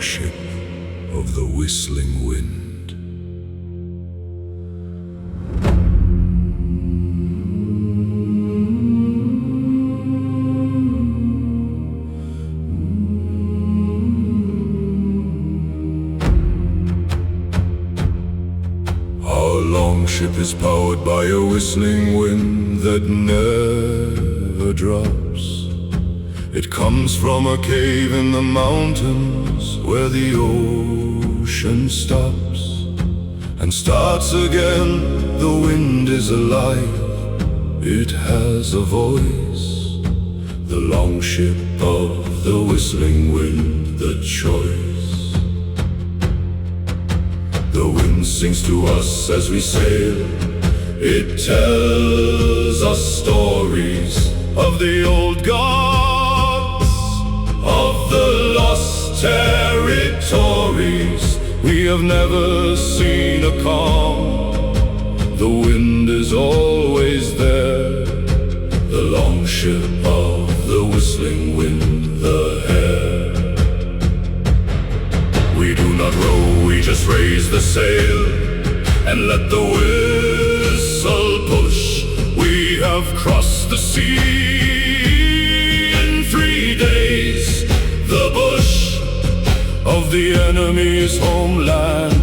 Longship of the Whistling Wind. Our longship is powered by a whistling wind that never drops. It comes from a cave in the mountains where the ocean stops and starts again. The wind is alive, it has a voice. The longship of the whistling wind, the choice. The wind sings to us as we sail. It tells us stories of the old gods, of the lost territories. We have never seen a calm. The wind is always there. The longship of the whistling wind, the hair. We do not row, we just raise the sail and let the whistle push. We have crossed the sea in 3 days. The bush of the enemy's homeland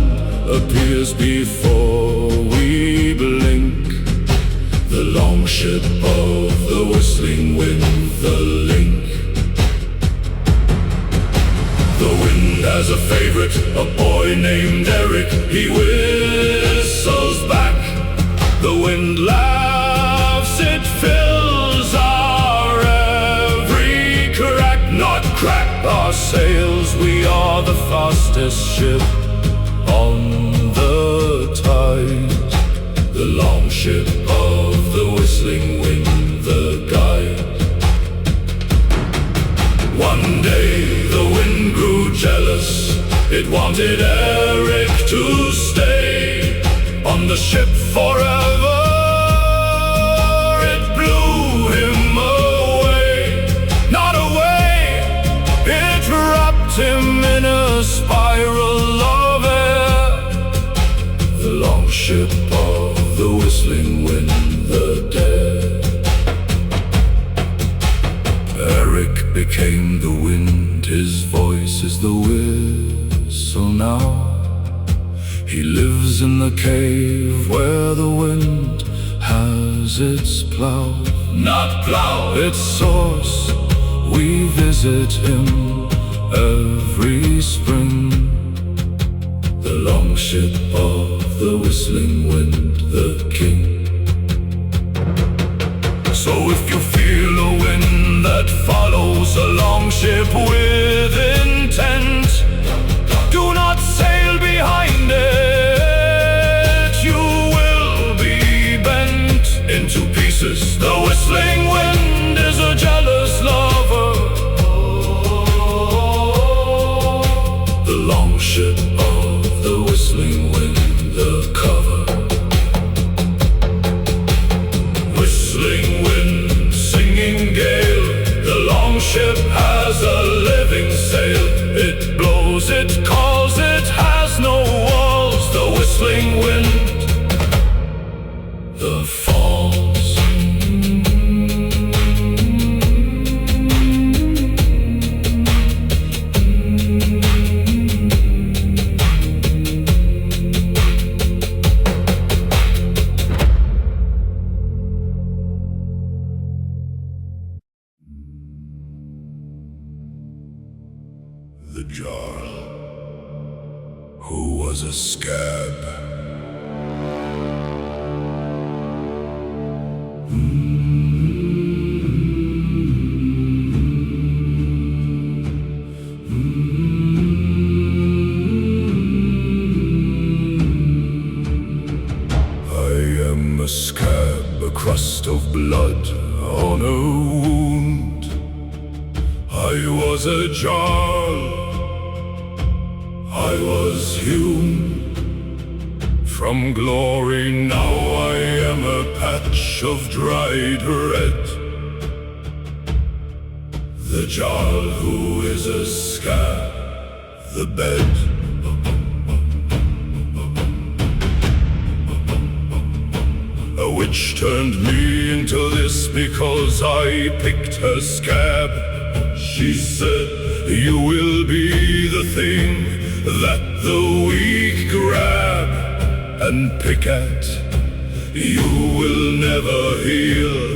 appears before we blink. The longship of the whistling wind, the link. The wind has a favorite, a boy named Eric. He whistles back. The wind laughs, it fills our every crack. Not crack our sails, we are the fastest ship on the tide. The longship of the whistling wind, the guide. One day the wind grew jealous. It wanted Eric to stay on the ship forever. It blew him away, not away. It wrapped him in a spiral of air. The longship of the whistling wind, the dead. Eric became the wind, his voice is the whistle now. He lives in the cave where the wind has its plow. Not plow, its source. We visit him every spring. The longship of the whistling wind, the king. So if you feel a wind that follows a longship with intent, do not sail behind it. You will be bent into pieces. The whistling wind is a jealous lover. The longship of the whistling wind, the cover. Whistling wind, singing gale. The longship has a living sail. It blows, it calls, it has no walls. The whistling wind, the falls. The Jarl, who was a scab. I am a scab, a crust of blood on a wound. I was a Jarl, I was hewn from glory. Now I am a patch of dried red. The Jarl who is a scab, the bed. A witch turned me into this because I picked her scab. She said, you will be the thing that the weak grab and pick at. You will never heal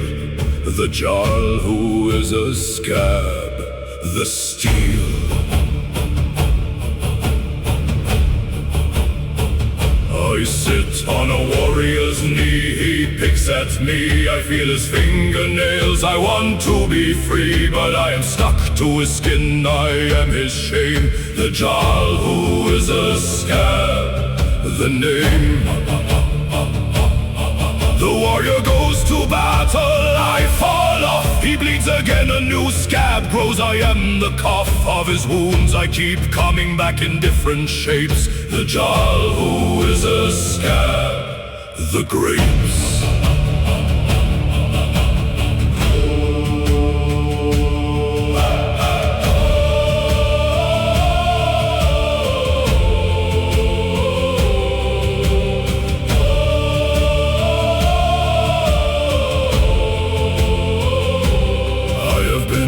the jarl who is a scab, the steel. I sit on a warrior's knee, he picks at me, I feel his fingernails. I want to be free, but I am stuck to his skin, I am his shame. The jarl who is a scab, the name. The warrior goes to battle, I fall off, he bleeds again, a new scab grows. I am the cough of his wounds, I keep coming back in different shapes. The jarl who is a scab, the grapes.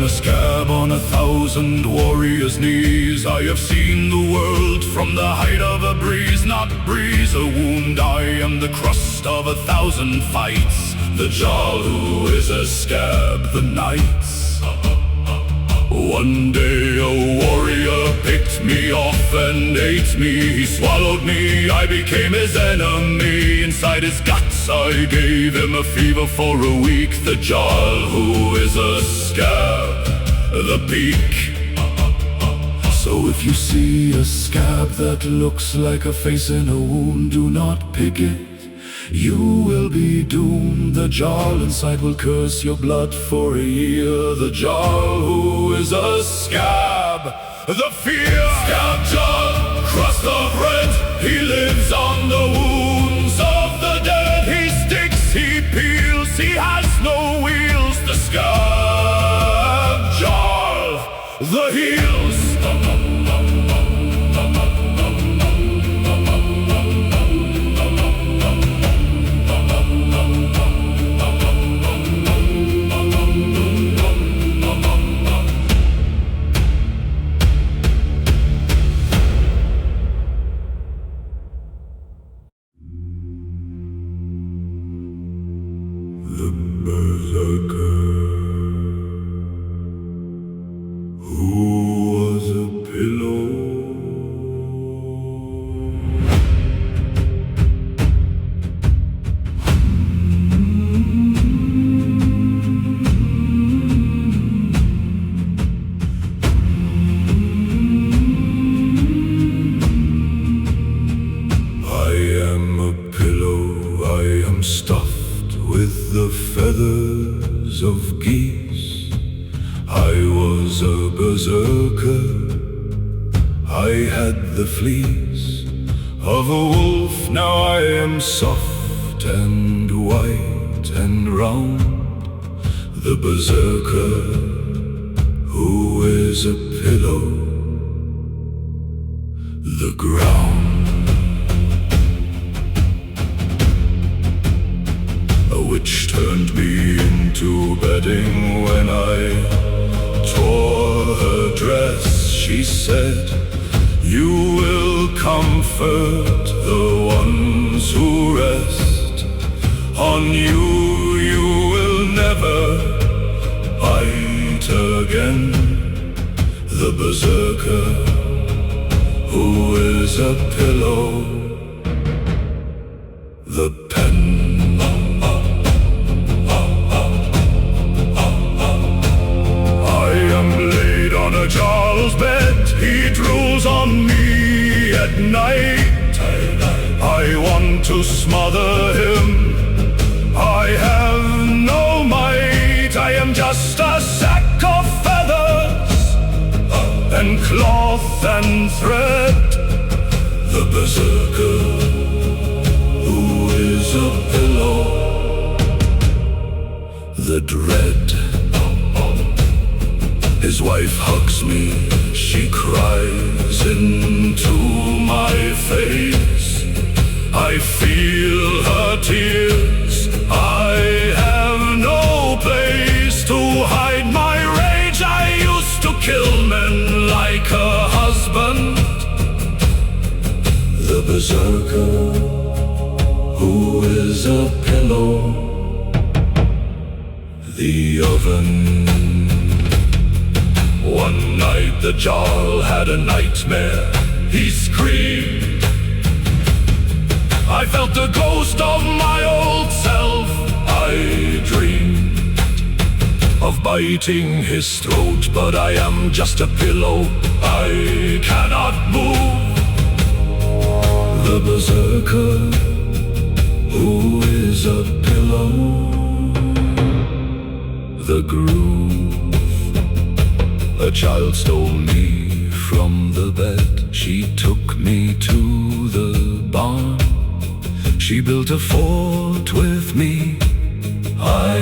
Scab on 1,000 warriors' knees. I have seen the world from the height of a breeze, not breeze a wound. I am the crust of 1,000 fights. The jarl who is a scab, the knights. One day a warrior picked me off and ate me. He swallowed me, I became his enemy. Inside his guts I gave him a fever for a week. The jarl who is a scab, the peak. So if you see a scab that looks like a face in a wound, do not pick it, you will be doomed. The jarl inside will curse your blood for a year. The jarl who is a scab, the fear. Scab jarl, crust of red, he lives on the wounds of the dead. He sticks, he peels, he has no wheels. The scab jarl, the heels. The berserker who was a pillow. I am a pillow, I am stuffed with the feathers of geese. I was a berserker, I had the fleece of a wolf. Now I am soft and white and round. The berserker who is a pillow, the ground. A witch turned me into bedding when I tore her dress. She said, you will comfort the ones who rest. On you, you will never bite again. The berserker who is a pillow, the pen. A jarl's bed, he drools on me at night. I want to smother him, I have no might. I am just a sack of feathers and cloth and thread. The berserker who is a pillow, the dread. His wife hugs me, she cries into my face. I feel her tears, I have no place to hide my rage. I used to kill men like her husband. The berserker who is a pillow, the oven. One night the Jarl had a nightmare, he screamed. I felt the ghost of my old self. I dreamed of biting his throat, but I am just a pillow, I cannot move. The berserker who is a pillow, the groove. A child stole me from the bed, she took me to the barn. She built a fort with me, I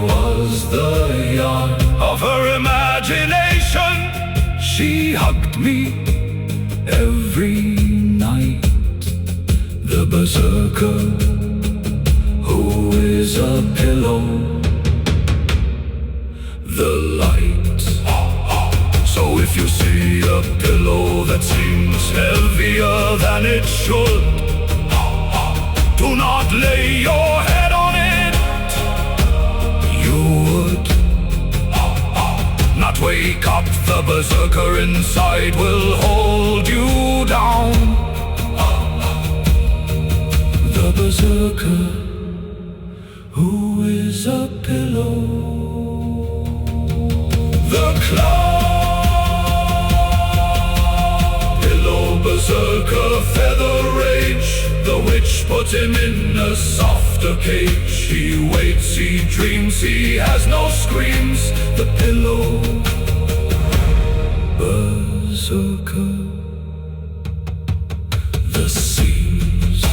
was the yarn of her imagination. She hugged me every night. The berserker who is a pillow, the light. So if you see a pillow that seems heavier than it should, do not lay your head on it. You would not wake up, the berserker inside will hold you down. The berserker who is a pillow, the cloud. Berserker feather rage, the witch put him in a softer cage. He waits, he dreams, he has no screams. The pillow berserker, the seas.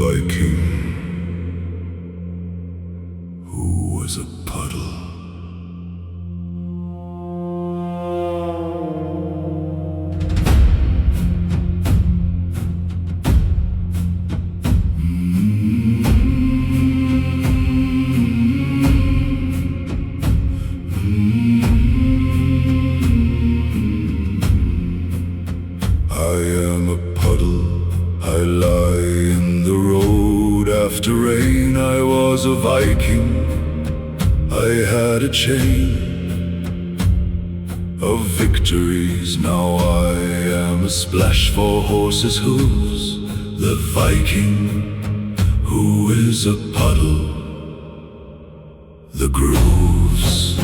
Viking who was a puddle. I am a puddle, I lie in the road after rain. I was a Viking, I had a chain of victories. Now I am a splash for horses' hooves. The Viking who is a puddle, the grooves.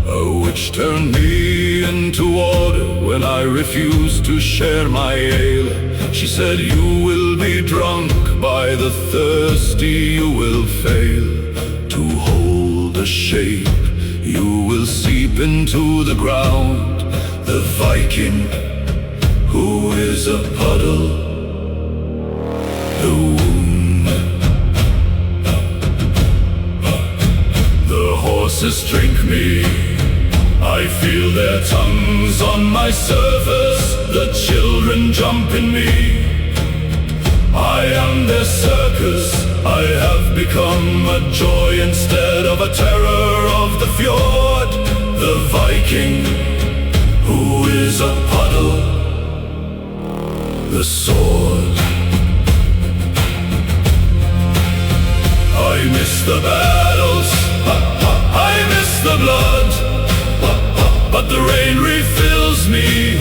A witch turned me into water when I refused to share my ale. She said, you will be drunk by the thirsty, you will fail to hold a shape, you will seep into the ground. The Viking who is a puddle, the wound. The horses drink me, I feel their tongues on my surface. The children jump in me, I am their circus. I have become a joy instead of a terror of the fjord. The Viking who is a puddle, the sword. I miss the battles, I miss the blood, but the rain refills me,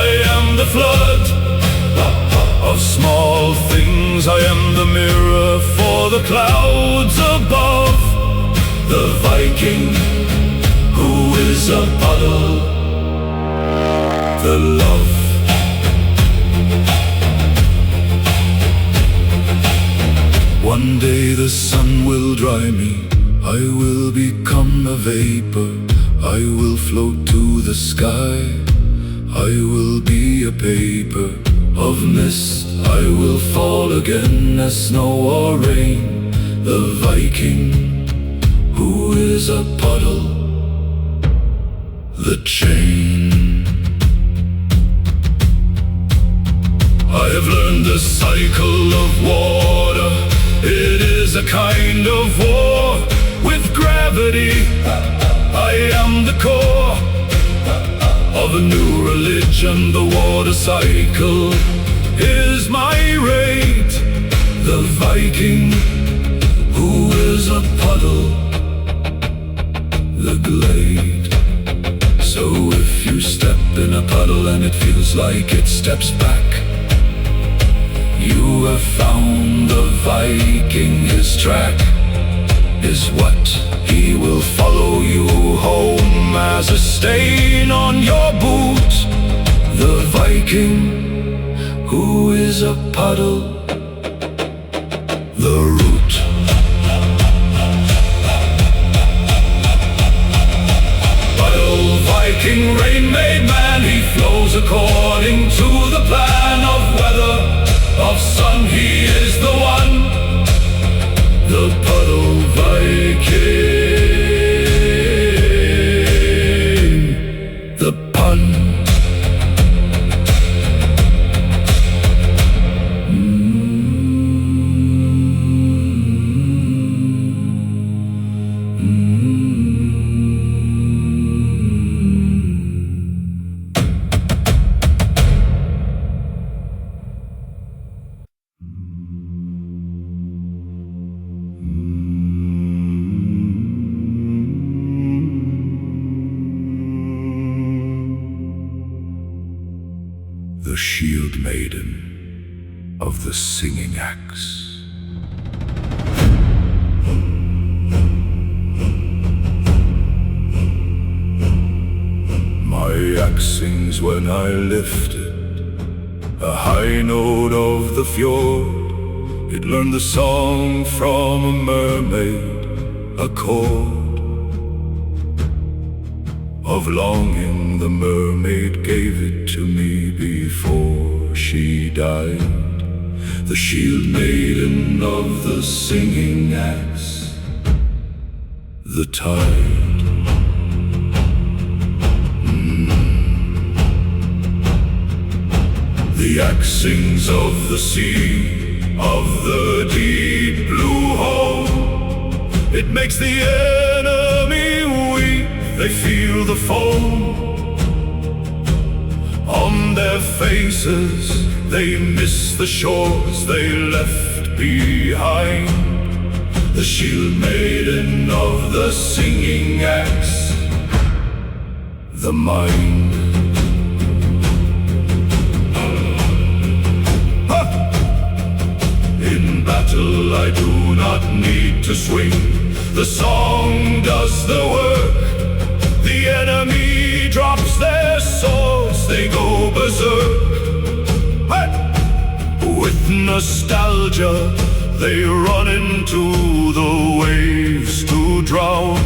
I am the flood of small things, I am the mirror for the clouds above. The Viking who is a puddle, the love. One day the sun will dry me, I will become a vapor, I will float to the sky, I will be a paper of mist, I will fall again as snow or rain. The Viking who is a puddle, the chain. I have learned the cycle of water, it is a kind of war with gravity. I am the core of a new religion, the water cycle is my rate. The Viking who is a puddle, the glade. So if you step in a puddle and it feels like it steps back, you have found the Viking. His track is what he will follow you home as a stain on your boot. The Viking who is a puddle, the root. Puddle Viking, rain-made man, he flows according to the plan of weather. Of sun, he is the one, the puddle Viking, the pun. The shield maiden of the singing axe. My axe sings when I lift it, a high note of the fjord. It learned the song from a mermaid, a chord of longing. The mermaid gave it to me before she died. The shield maiden of the singing axe, the tide. The axe sings of the sea, of the deep blue hole. It makes the enemy weep, they feel the foam on their faces. They miss the shores they left behind. The shield maiden of the singing axe, the mind. In battle I do not need to swing, the song does the work. The enemy drops their swords, they go berserk. With nostalgia they run into the waves to drown.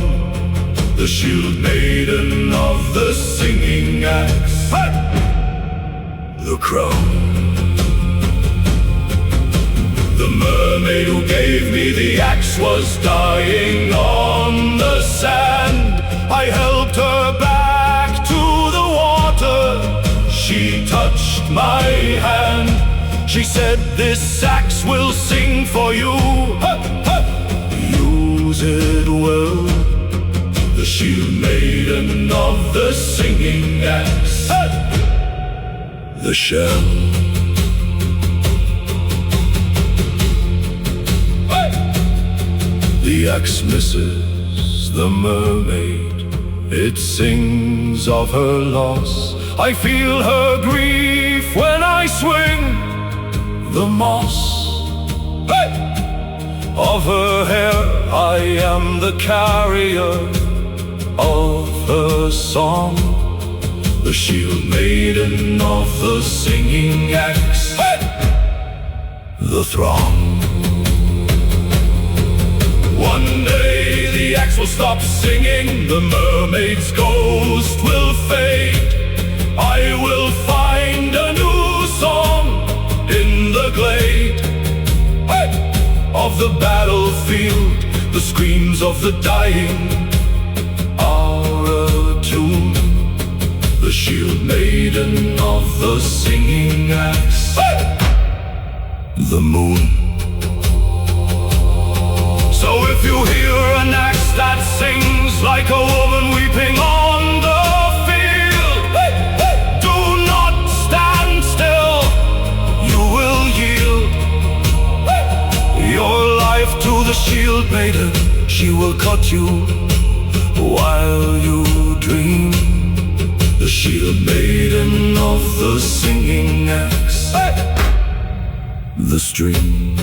The shield maiden of the singing axe, the crown. The mermaid who gave me the axe was dying on the sand. I helped her back to the water. She touched my hand. She said, "This axe will sing for you. Use it well." The shield maiden of the singing axe, the shell. The axe misses the mermaid, it sings of her loss. I feel her grief when I swing. the moss of her hair. I am the carrier of her song, the shield maiden of the singing axe, the throng. One day the axe will stop singing, the mermaid's ghost will fade. I will find a new song in the glade of the battlefield. The screams of the dying are attuned, the shield maiden of the singing axe, the moon. So if you hear an axe that sings like a woman weeping on the field, do not stand still, you will yield your life to the shield maiden. She will cut you while you dream, the shield maiden of the singing axe, the stream.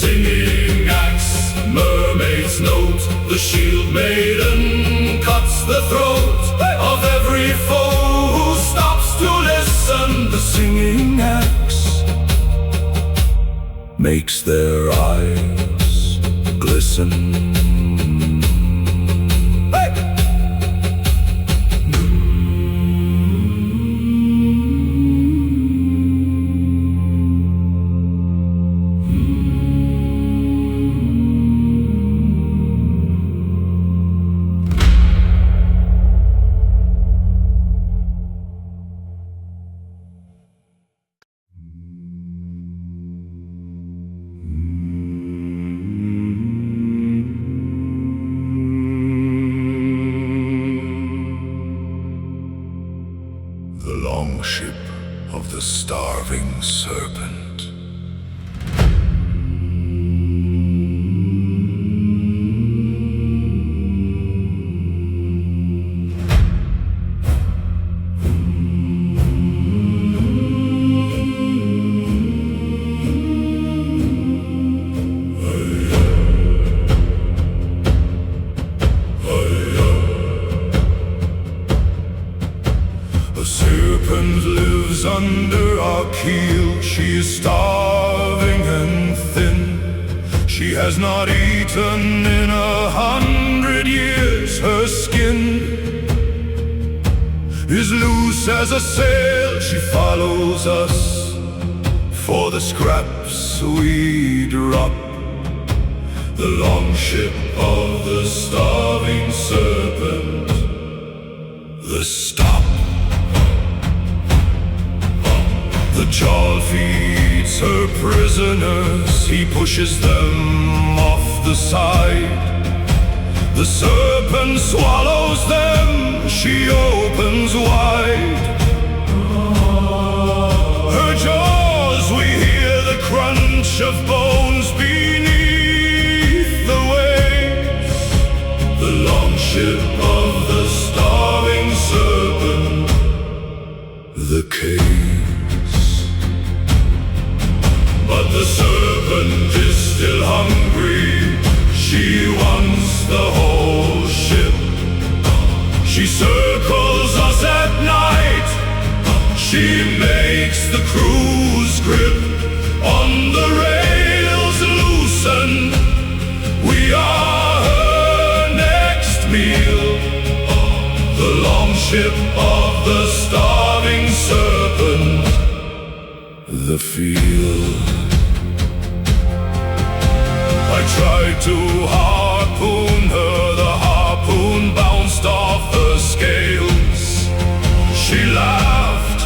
Singing axe, mermaid's note, the shield maiden cuts the throat of every foe who stops to listen. The singing axe makes their eyes glisten. The long ship of the starving serpent. The serpent lives under our keel. She is starving and thin. She has not eaten in 100 years. Her skin is loose as a sail. She follows us for the scraps we drop. The long ship of the starving serpent, the stop. The Jarl feeds her prisoners, he pushes them off the side. The serpent swallows them, she opens wide. Her jaws, we hear the crunch of bones beneath the waves. The long ship of the starving serpent, the cave. But the serpent is still hungry. She wants the whole ship. She circles us at night. She makes the crew's grip on the rails loosen. We are her next meal. The long ship of the starving serpent, the field. I tried to harpoon her, the harpoon bounced off her scales. She laughed,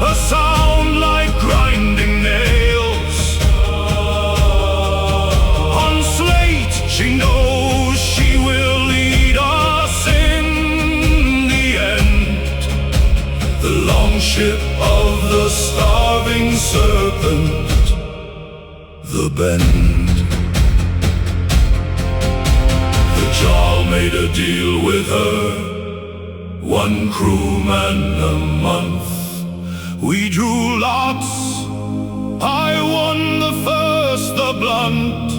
a sound like grinding nails. On slate, she knows she will lead us in the end. The long ship of the starving serpent, the bend. Jarl made a deal with her, 1 crewman a month. We drew lots I won the first, the blunt.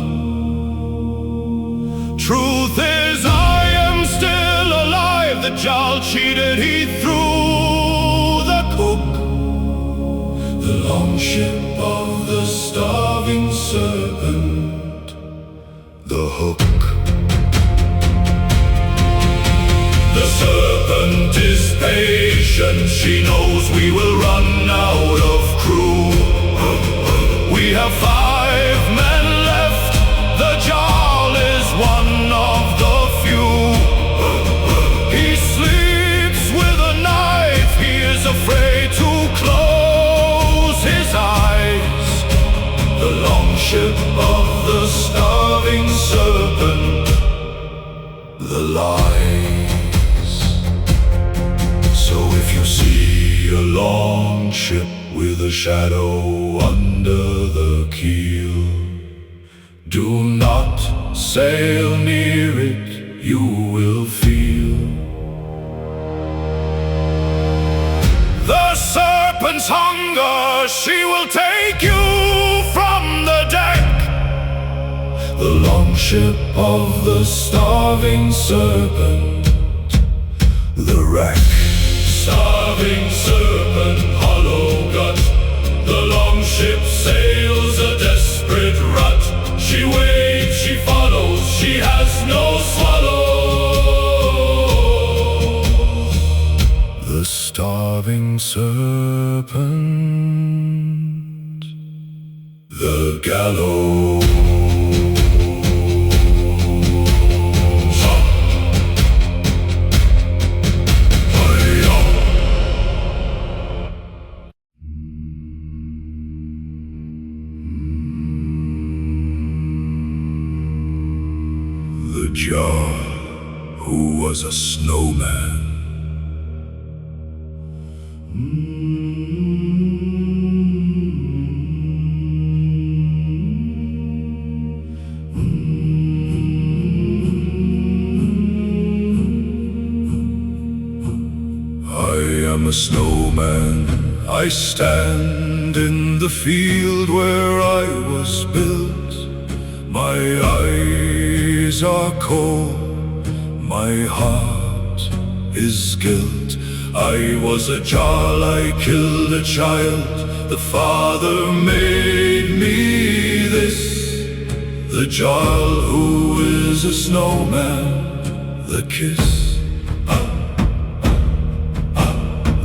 Truth is, I am still alive. The Jarl cheated, he threw the cook. The long ship of the starving serpent, the hook. The serpent is patient, she knows we will run out of crew. We have 5 men left, the Jarl is one of the few. He sleeps with a knife, he is afraid to close his eyes. The long ship of the starving serpent, the lies. So if you see a long ship with a shadow under the keel, do not sail near it, you will feel the serpent's hunger. She will take you from the deck. The long ship of the starving serpent, the wreck. Starving serpent, hollow gut, the long ship sails a desperate rut. She waits, she follows, she has no swallow. The starving serpent, the gallows. The Jarl, who was a snowman. I am a snowman, I stand in the field where I was built. My eyes are cold, my heart is guilt. I was a Jarl, I killed a child. The father made me this. The Jarl who is a snowman, the kiss.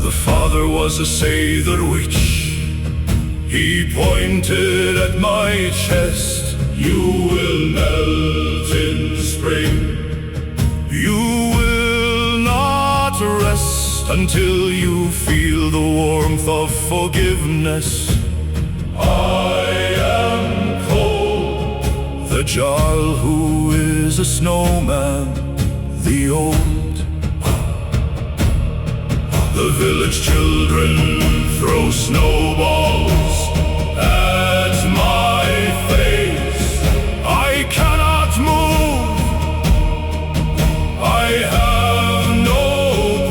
The father was a Seidr witch. He pointed at my chest. You will melt in spring. You will not rest until you feel the warmth of forgiveness. I am cold, the Jarl who is a snowman, the old. The village children throw snowballs at my face. I cannot move, I have no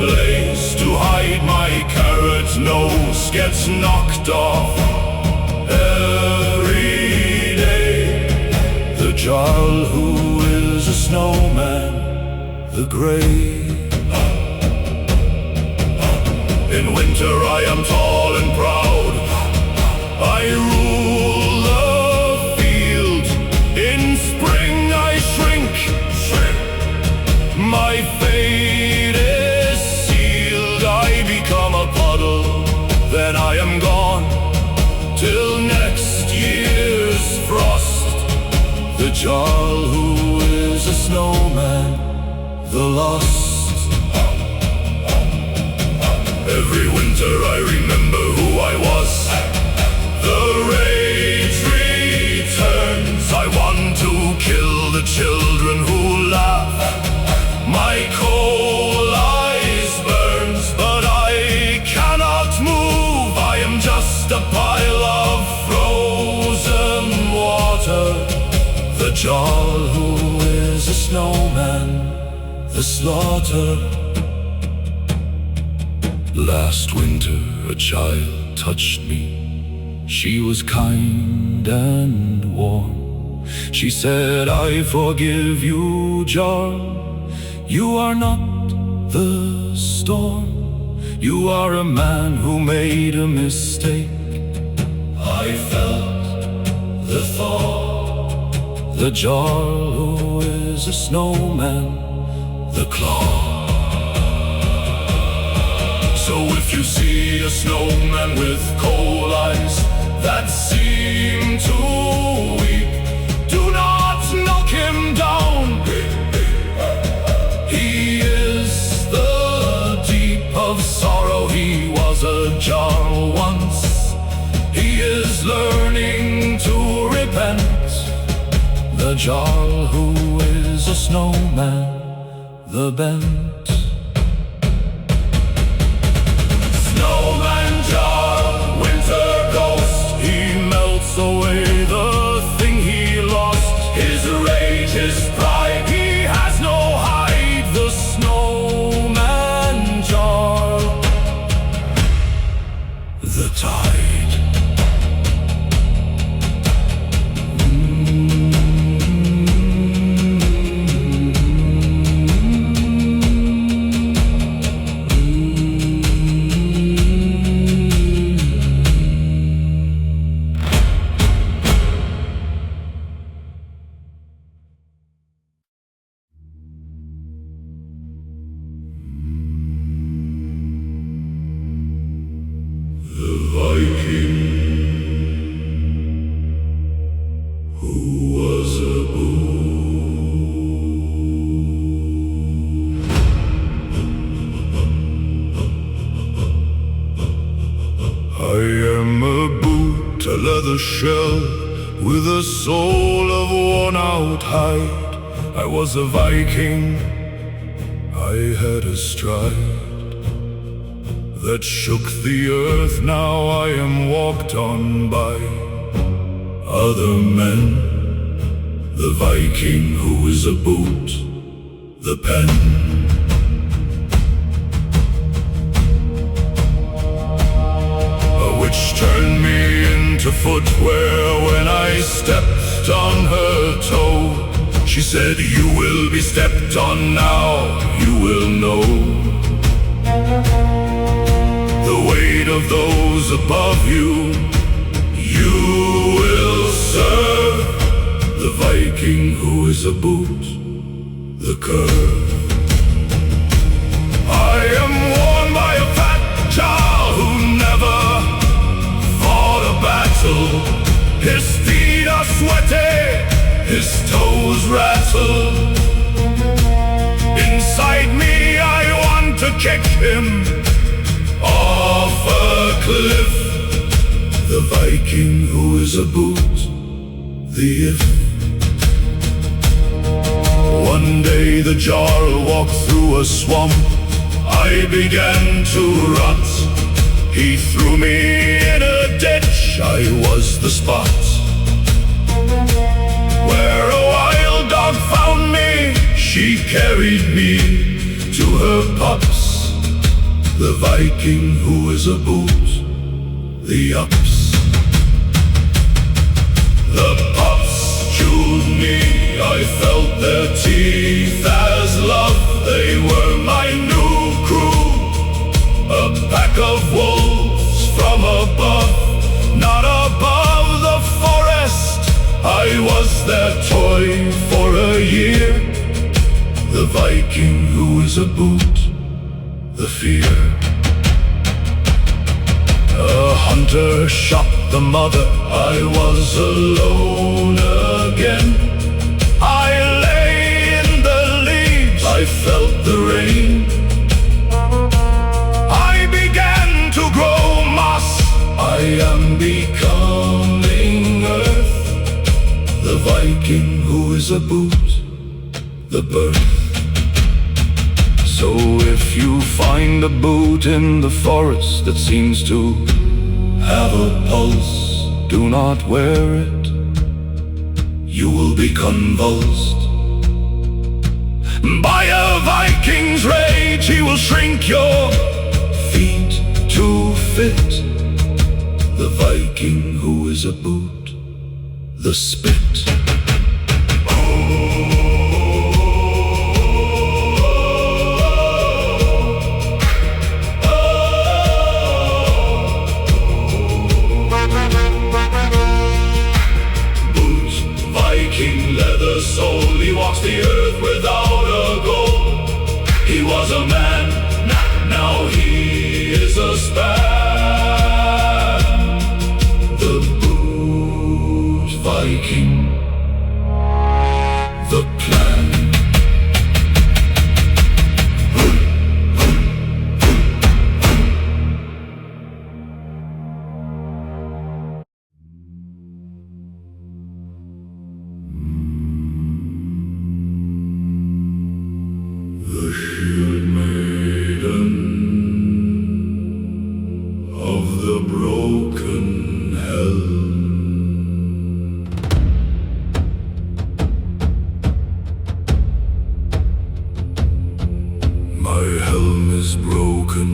place to hide. My carrot nose gets knocked off every day. The Jarl who is a snowman, the grey. In winter I am tall and proud, I rule the field. In spring I shrink, my fate is sealed. I become a puddle, then I am gone, till next year's frost. The Jarl who is a snowman, the lost. Every winter I remember who I was. The rage returns. I want to kill the children who laugh. My coal eyes burns, but I cannot move. I am just a pile of frozen water. The Jarl who is a snowman, the slaughter. Last winter a child touched me. She was kind and warm. She said, I forgive you, Jarl. You are not the storm. You are a man who made a mistake. I felt the thaw. The Jarl who is a snowman, the claw. So if you see a snowman with coal eyes that seem to weep, do not knock him down. He is the deep of sorrow. He was a Jarl once. He is learning to repent. The Jarl who is a snowman, the bent. Snowman Jarl, winter ghost, he melts away the thing he lost. His rage, his pride, he has no hide. The snowman Jarl, the tide. Viking who was a I am a boot, a leather shell, with a soul of worn-out hide. I was a Viking, I had a stride that shook the earth. Now I am walked on by other men. The Viking who is a boot, the pen. A witch turned me into footwear when I stepped on her toe. She said, you will be stepped on now, you will know the weight of those above you. You will serve the Viking who is a boot, the curve. I am worn by a fat Jarl who never fought a battle. His feet are sweaty, his toes rattle. Inside me I want to kick him off a cliff. The Viking who is a boot, the if. One day the Jarl walked through a swamp. I began to rot. He threw me in a ditch. I was the spot where a wild dog found me. She carried me to her pups. The Viking who is a boot, the ups. The pups chewed me, I felt their teeth as love. They were my new crew, a pack of wolves from above, not above the forest. I was their toy for a year. The Viking who is a boot, the fear. A hunter shot the mother. I was alone again. I lay in the leaves. I felt the rain. I began to grow moss. I am becoming earth. The Viking who is a boot, the birth. So if you find a boot in the forest that seems to have a pulse, do not wear it. You will be convulsed by a Viking's rage. He will shrink your feet to fit the Viking. Viking who is a boot, the spit. Viking leather soul, he walks the earth without a goal. He was a man, now he is a span. The boot Viking, the plan. The shield maiden of the broken helm. My helm is broken,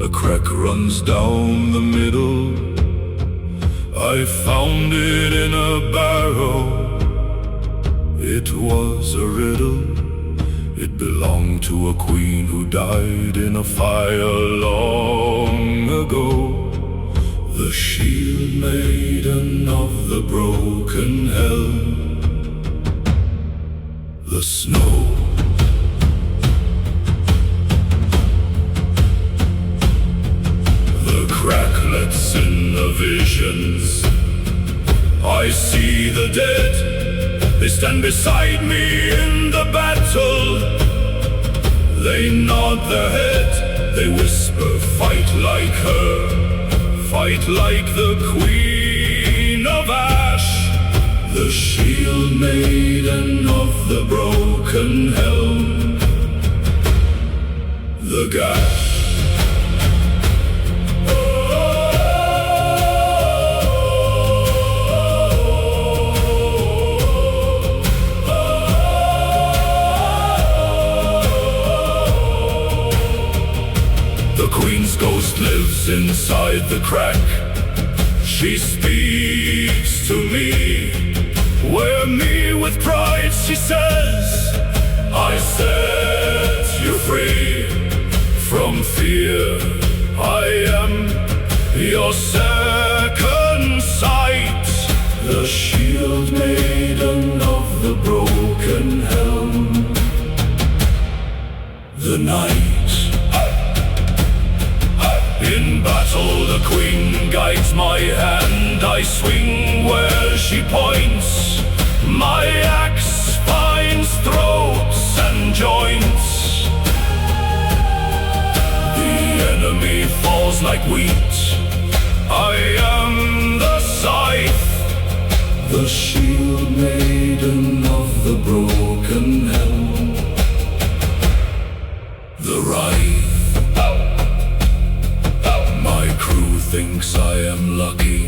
a crack runs down the middle. I found it in a barrow, it was a riddle. It belonged to a queen who died in a fire long ago. The shield maiden of the broken helm. The snow. The cracklets in the visions. I see the dead. They stand beside me in the battle. They nod their head, they whisper, fight like her, fight like the Queen of Ash. The shield maiden of the broken helm. The gash. The Queen's ghost lives inside the crack. She speaks to me. Wear me with pride, she says. I set you free from fear. I am your second sight. The shield maiden of the broken helm. The night. In battle the Queen guides my hand. I swing where she points. My axe finds throats and joints. The enemy falls like wheat. I am the scythe. The shield maiden of the broken helm. The writhe. My crew thinks I am lucky.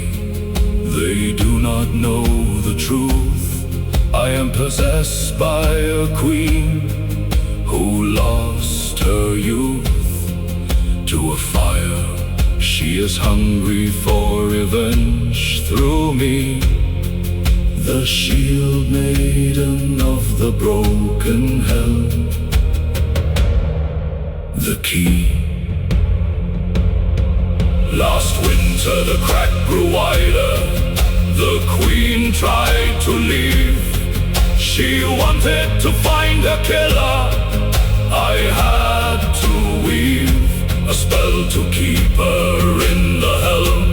They do not know the truth. I am possessed by a queen who lost her youth to a fire. She is hungry for revenge through me. The shield maiden of the broken helm. The key. Last winter the crack grew wider. The Queen tried to leave. She wanted to find a killer. I had to weave a spell to keep her in the helm.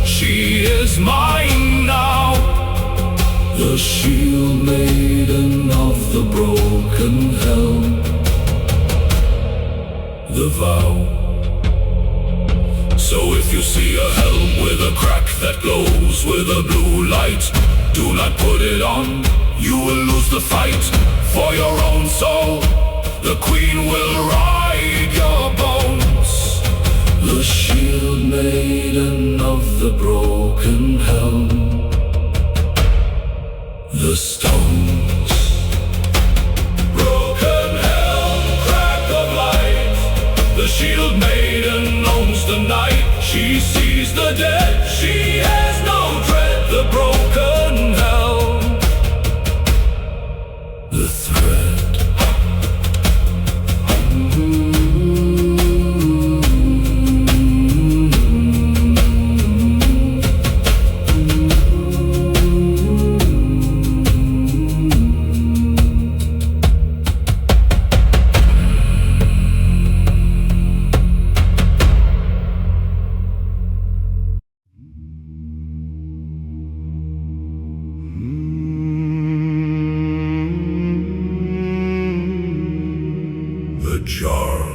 She is mine now. The shield maiden of the broken helm. The vow. So if you see a helm with a crack that glows with a blue light, do not put it on, you will lose the fight. For your own soul, the Queen will ride your bones. The shield maiden of the broken helm. The stones. Broken helm, crack of light. The shield maiden owns the night. She sees raise the dead. She has no dread, the broken helm, the thread. The Jarl,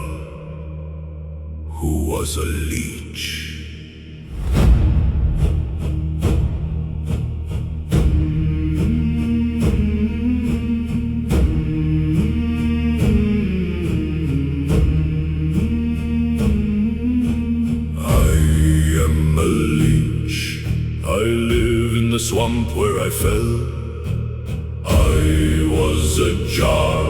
who was a leech. I live in the swamp where I fell. I was a jar.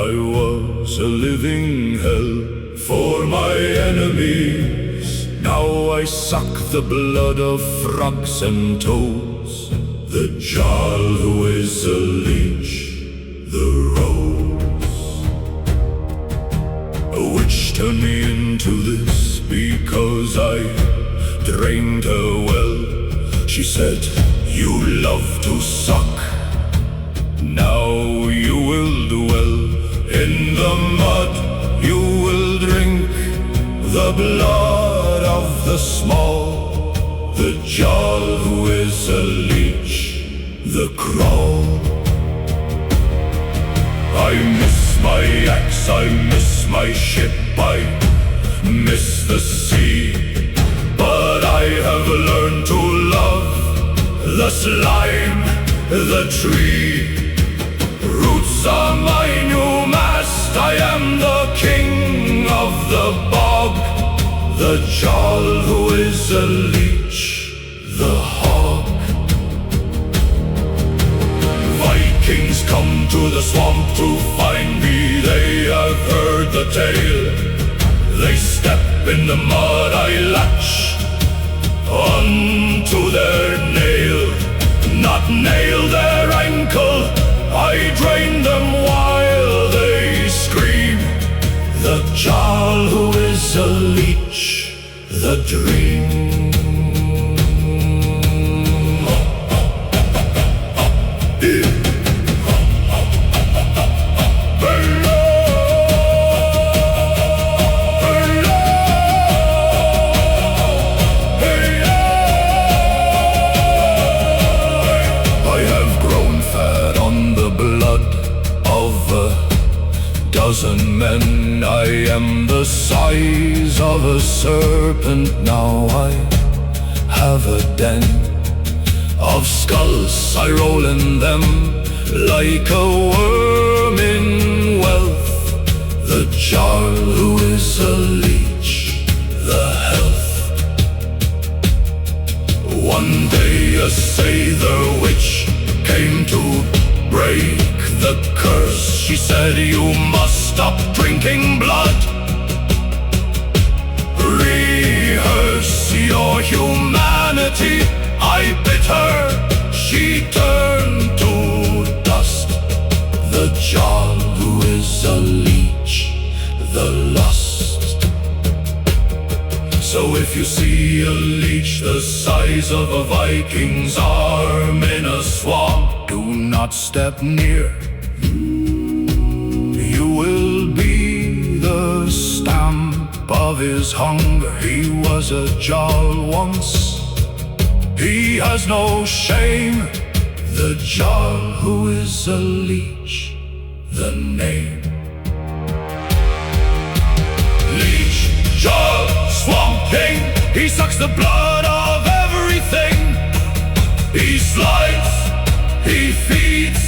I was a living hell for my enemies. Now I suck the blood of frogs and toads. The jarl who is a leech, the rose. A witch turned me into this because I drained her well. She said, "You love to suck. Now you will dwell in the mud. You will drink the blood of the small." The jarl who is a leech, the crawl. I miss my axe, I miss my ship, I miss the sea. But I have learned to love the slime, the tree. Roots are my new mast, I am the king of the bog. The jarl who is a leech, the hog. Vikings come to the swamp to find me. They have heard the tale. They step in the mud, I latch onto their nail. Not nail their ankle, I drain them while they scream. The jarl who is a leech, the dream. Dozen men, I am the size of a serpent. Now I have a den of skulls, I roll in them like a worm in wealth. The jarl who is a leech, the health. One day a Sather witch came to break the curse. She said, "You must stop drinking blood. Rehearse your humanity." I bit her, she turned to dust. The jarl who is a leech, the lust. So if you see a leech the size of a Viking's arm in a swamp, do not step near. You will be the stamp of his hunger. He was a jarl once, he has no shame. The jarl who is a leech, the name. Leech, jarl, swamp king, he sucks the blood of everything. He slides, he feeds,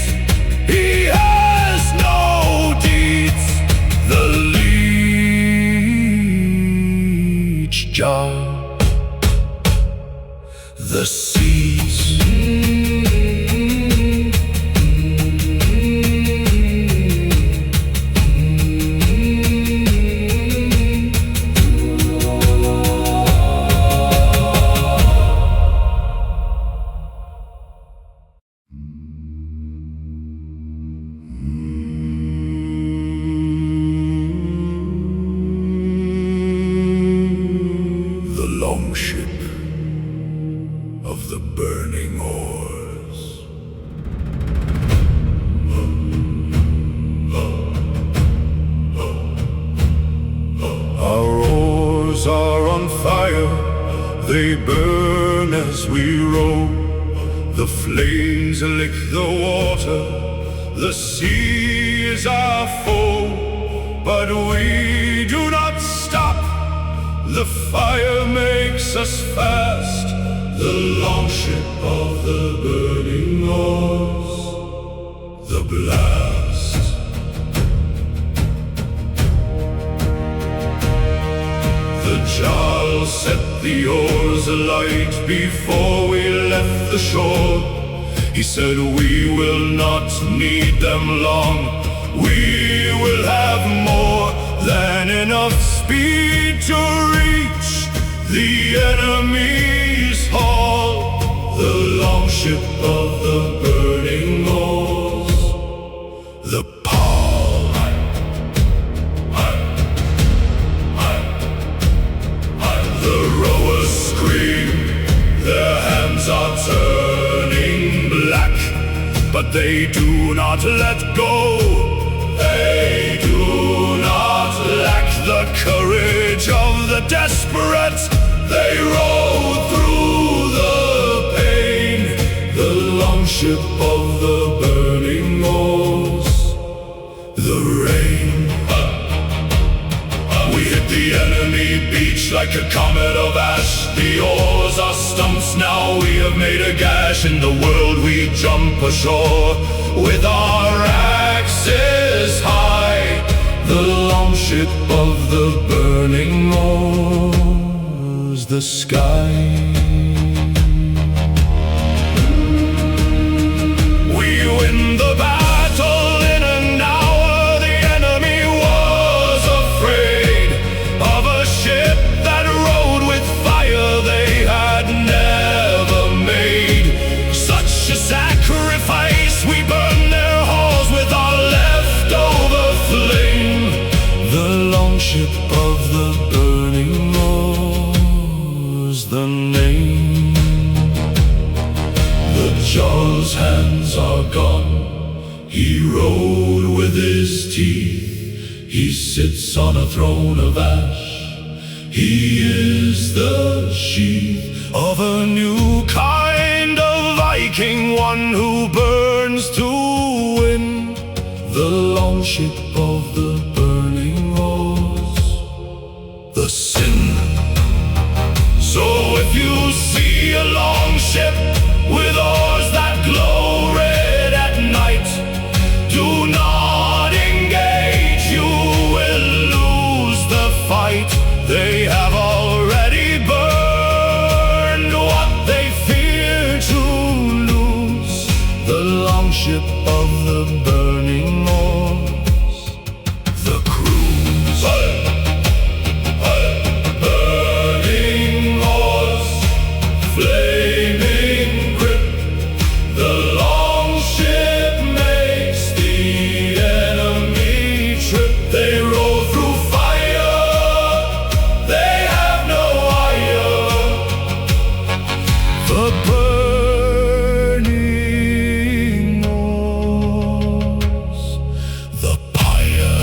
he has no deeds. The leech jarl, the seas. longship of the burning oars. Our oars are on fire, they burn as we row. The flames lick the water, the sea is our foe. But we do not stop, the fire makes us fast. The longship of the burning oars, the blast. The Jarl set the oars alight before we left the shore. He said we will not need them long, we will have more than enough speed to reach the enemy's hull. The longship of the burning oars, the Paul. The rowers scream, their hands are turning black, but they do not let go. They do not lack the courage of the desperate. They row through the pain, the longship of the burning oars, the rain. We hit the enemy beach like a comet of ash. The oars are stumps, now we have made a gash. In the world we jump ashore with our axes high. The longship of the burning oars, the sky. We win the battle in an hour. The enemy was afraid of a ship that rode with fire they had never made. Such a sacrifice, we burned their halls with our leftover flame. The longship of the burning oars, the name. The Jarl's hands are gone, he rode with his teeth. He sits on a throne of ash, he is the sheath of a new kind of Viking, one who burns to win. The longship of the burning oars, the sin. So if you see a longship with oars that glow red at night, do not engage, you will lose the fight. They have already burned what they fear to lose. The longship of the burning oars, the cruise. Burning oars, flaming grip. The longship makes the enemy trip. They roll through fire, they have no ire. The burning oars, the pyre.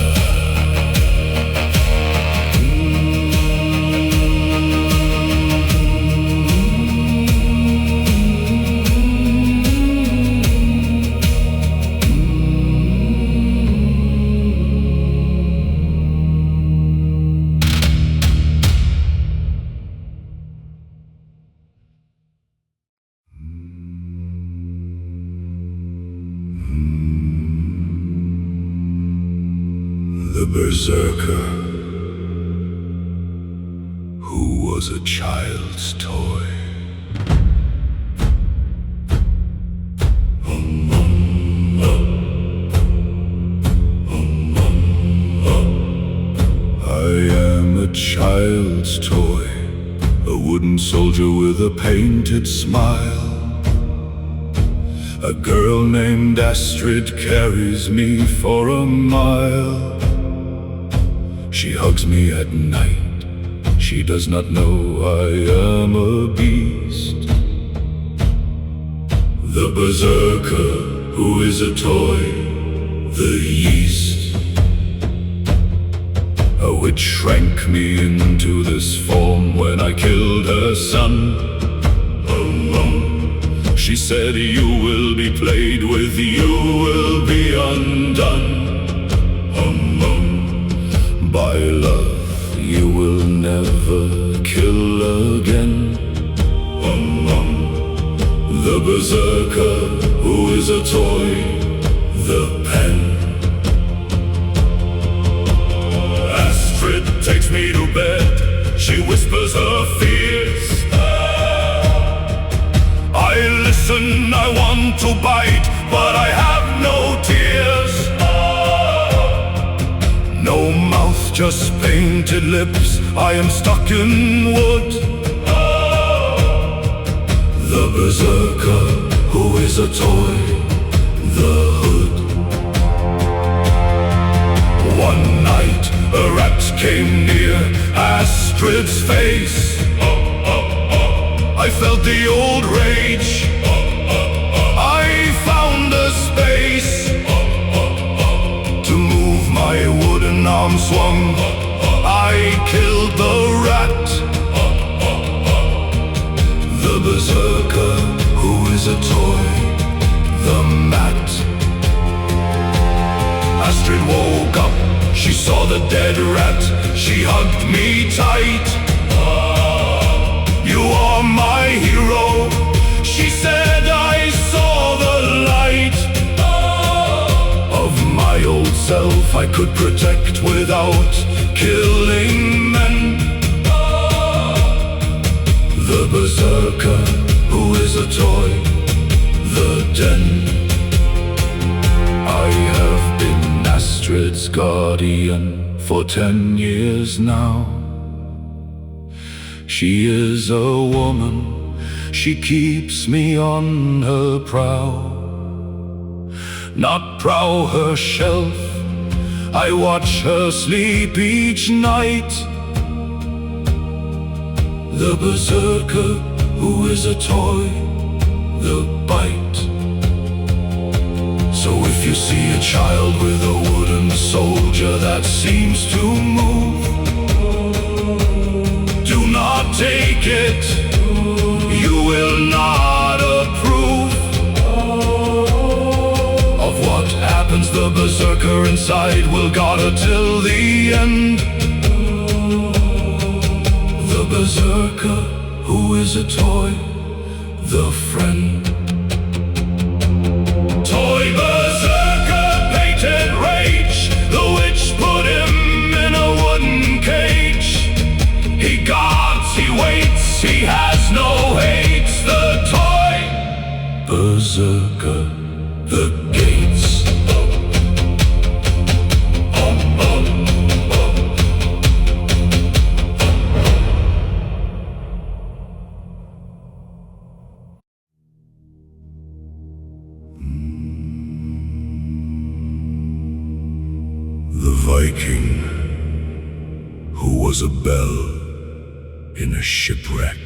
The berserker who was a child's toy. I am a child's toy, a wooden soldier with a painted smile. A girl named Astrid carries me for a mile. She hugs me at night, she she does not know I am a beast. The berserker who is a toy, the yeast, a witch shrank me into this form when I killed her son. She said, you will be played with, you will be undone. By love you will never kill again. The berserker who is a toy, the pen. Astrid takes me to bed, she whispers her fears. I listen, I want to bite, but I have no tears. No mouth, just painted lips, I am stuck in wood. The berserker who is a toy, the hood. One night a rat came near Astrid's face. I felt the old rage, I found a space to move my wooden arm swung. I killed the rat. The berserker who is a toy, the mat. Astrid woke up, she saw the dead rat, she hugged me tight. You are my hero, she said, I saw the light of my old self I could protect without killing men. The berserker who is a toy, the den. I have been Astrid's guardian for 10 years now. She is a woman, she keeps me on her prow. Not prow her shelf, I watch her sleep each night. The berserker who is a toy, the bite. So if you see a child with a wooden soldier that seems to move, do not take it, you will not approve of what happens. The berserker inside will guard her till the end. The berserker who is a toy, the friend. Toy berserker, painted rage, the witch put him in a wooden cage. He guards, he waits, he has no hate. The toy berserker, the gates. The Viking who was a bell in a shipwreck.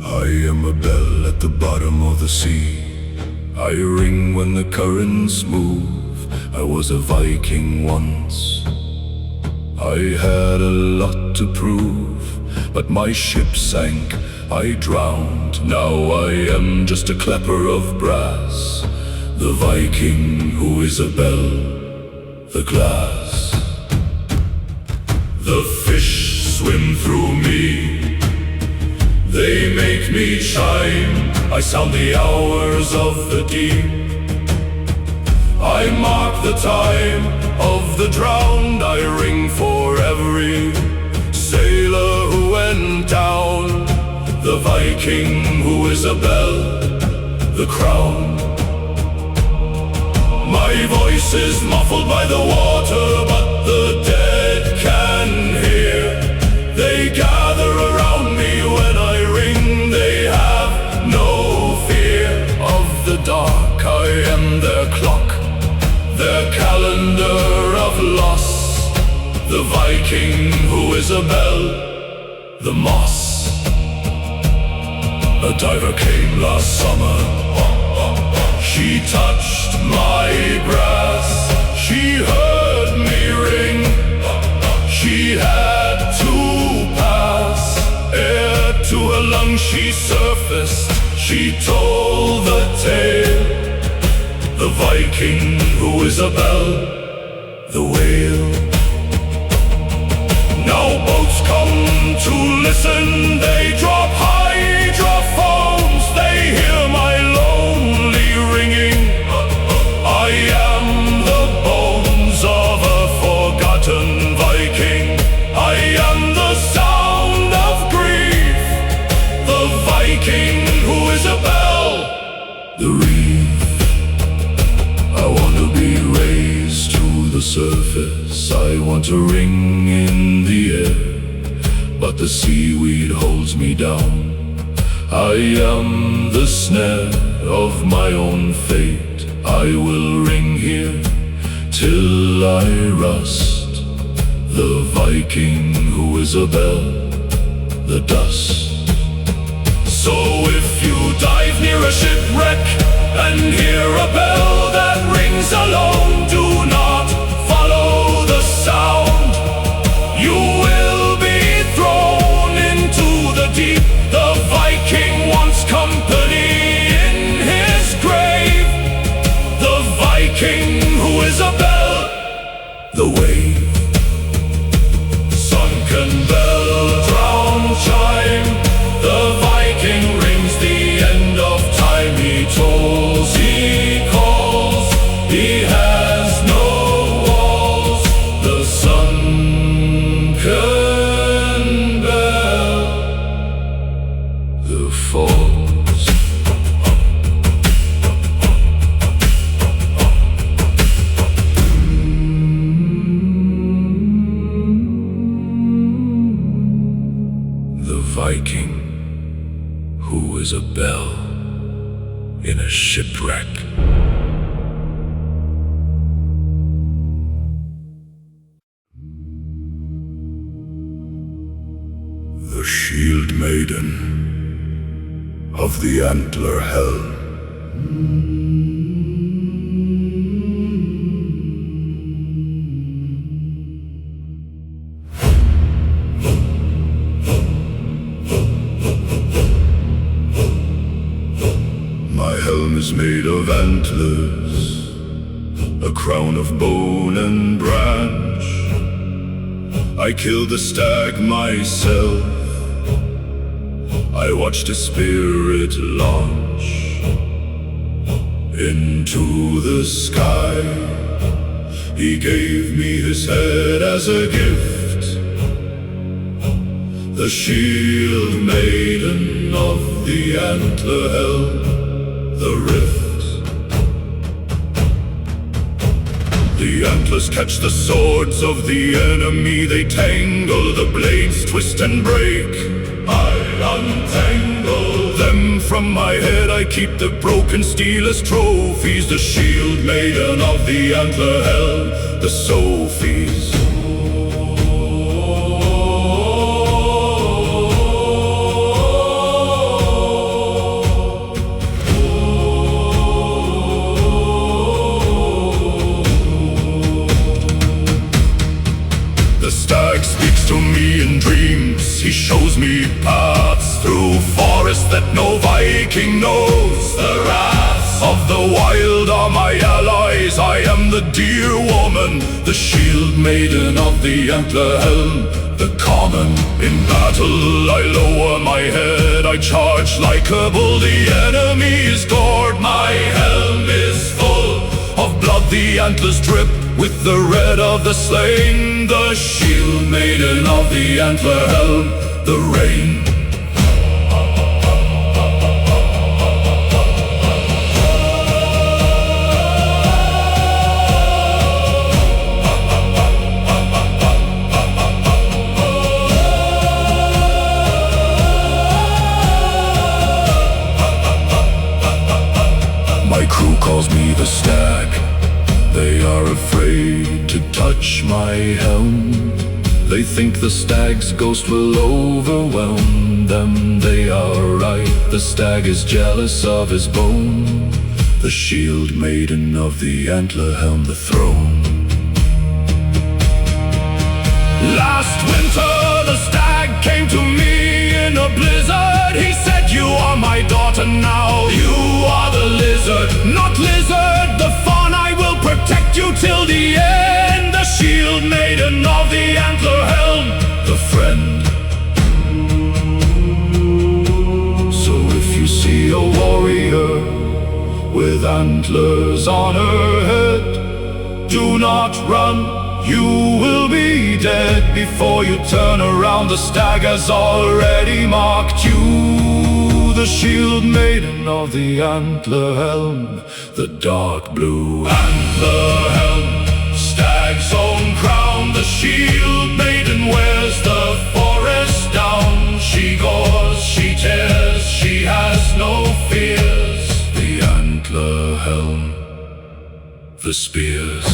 I am a bell at the bottom of the sea. I ring when the currents move. I was a Viking once. I had a lot to prove, but my ship sank, I drowned. Now I am just a clapper of brass, the Viking who is a bell, the glass. The fish swim through me, they make me chime. I sound the hours of the deep, I mark the time of the drowned. I ring for every sailor who went down, the Viking who is a bell, the crown. My voice is muffled by the water, but the dead can hear. They gather around me when I ring Viking who is a belle, the moss. A diver came last summer. She touched my grass. She heard me ring. She had to pass. Air to her lungs she surfaced. She told the tale. The Viking who is a belle, the whale. Now boats come to listen. They drop hydrophones. They hear my lonely ringing. I am the bones of a forgotten Viking. I am the sound of grief. The Viking who is a belle, the reef. I want to be raised to the surface. I want to ring in the air, but the seaweed holds me down. I am the snare of my own fate. I will ring here till I rust. The Viking who is a belle, the dust. So if you dive near a shipwreck and hear a bell that rings alone, do not follow the sound. You will be thrown into the deep. The Viking wants company in his grave. The Viking who is a belle, the wave. Sunken bell, drowned chime. The Viking rings the end of time. He tolls, he calls, he has no walls. The sunken bell, the falls. The Viking who is a belle in a shipwreck. The shield maiden of the antler helm. My helm is made of antlers, a crown of bone and branch. I killed the stag myself. I watched a spirit launch into the sky. He gave me his head as a gift, the shield maiden of the antler helm, the rift. The antlers catch the swords of the enemy. They tangle, the blades twist and break. I untangle them from my head. I keep the broken steel as trophies. The shield maiden of the antler helm, the Sophies. The stag speaks to me in dreams. He shows me paths through forests that no Viking knows. The wraths of the wild are my allies. I am the dear woman, the shield maiden of the antler helm, the common. In battle I lower my head, I charge like a bull. The enemy is gored, my helm is full of blood. The antlers drip with the red of the slain. The shield maiden of the antler helm, the rain. My crew calls me the stag. They are afraid to touch my helm. They think the stag's ghost will overwhelm them. They are right, the stag is jealous of his bone. The shield maiden of the antler helm, the throne. Last winter the stag came to me in a blizzard. He said, "You are my daughter now, you are the lizard." "Not lizard, the fawn, I will protect you till the end." The shield maiden of the antler helm, the friend. So if you see a warrior with antlers on her head, do not run, you will be dead. Before you turn around, the stag has already marked you. The shield maiden of the antler helm, the dark blue antler helm, stag's own crown. The shield maiden wears the forest down. She gores, she tears, she has no fears. The antler helm, the spears.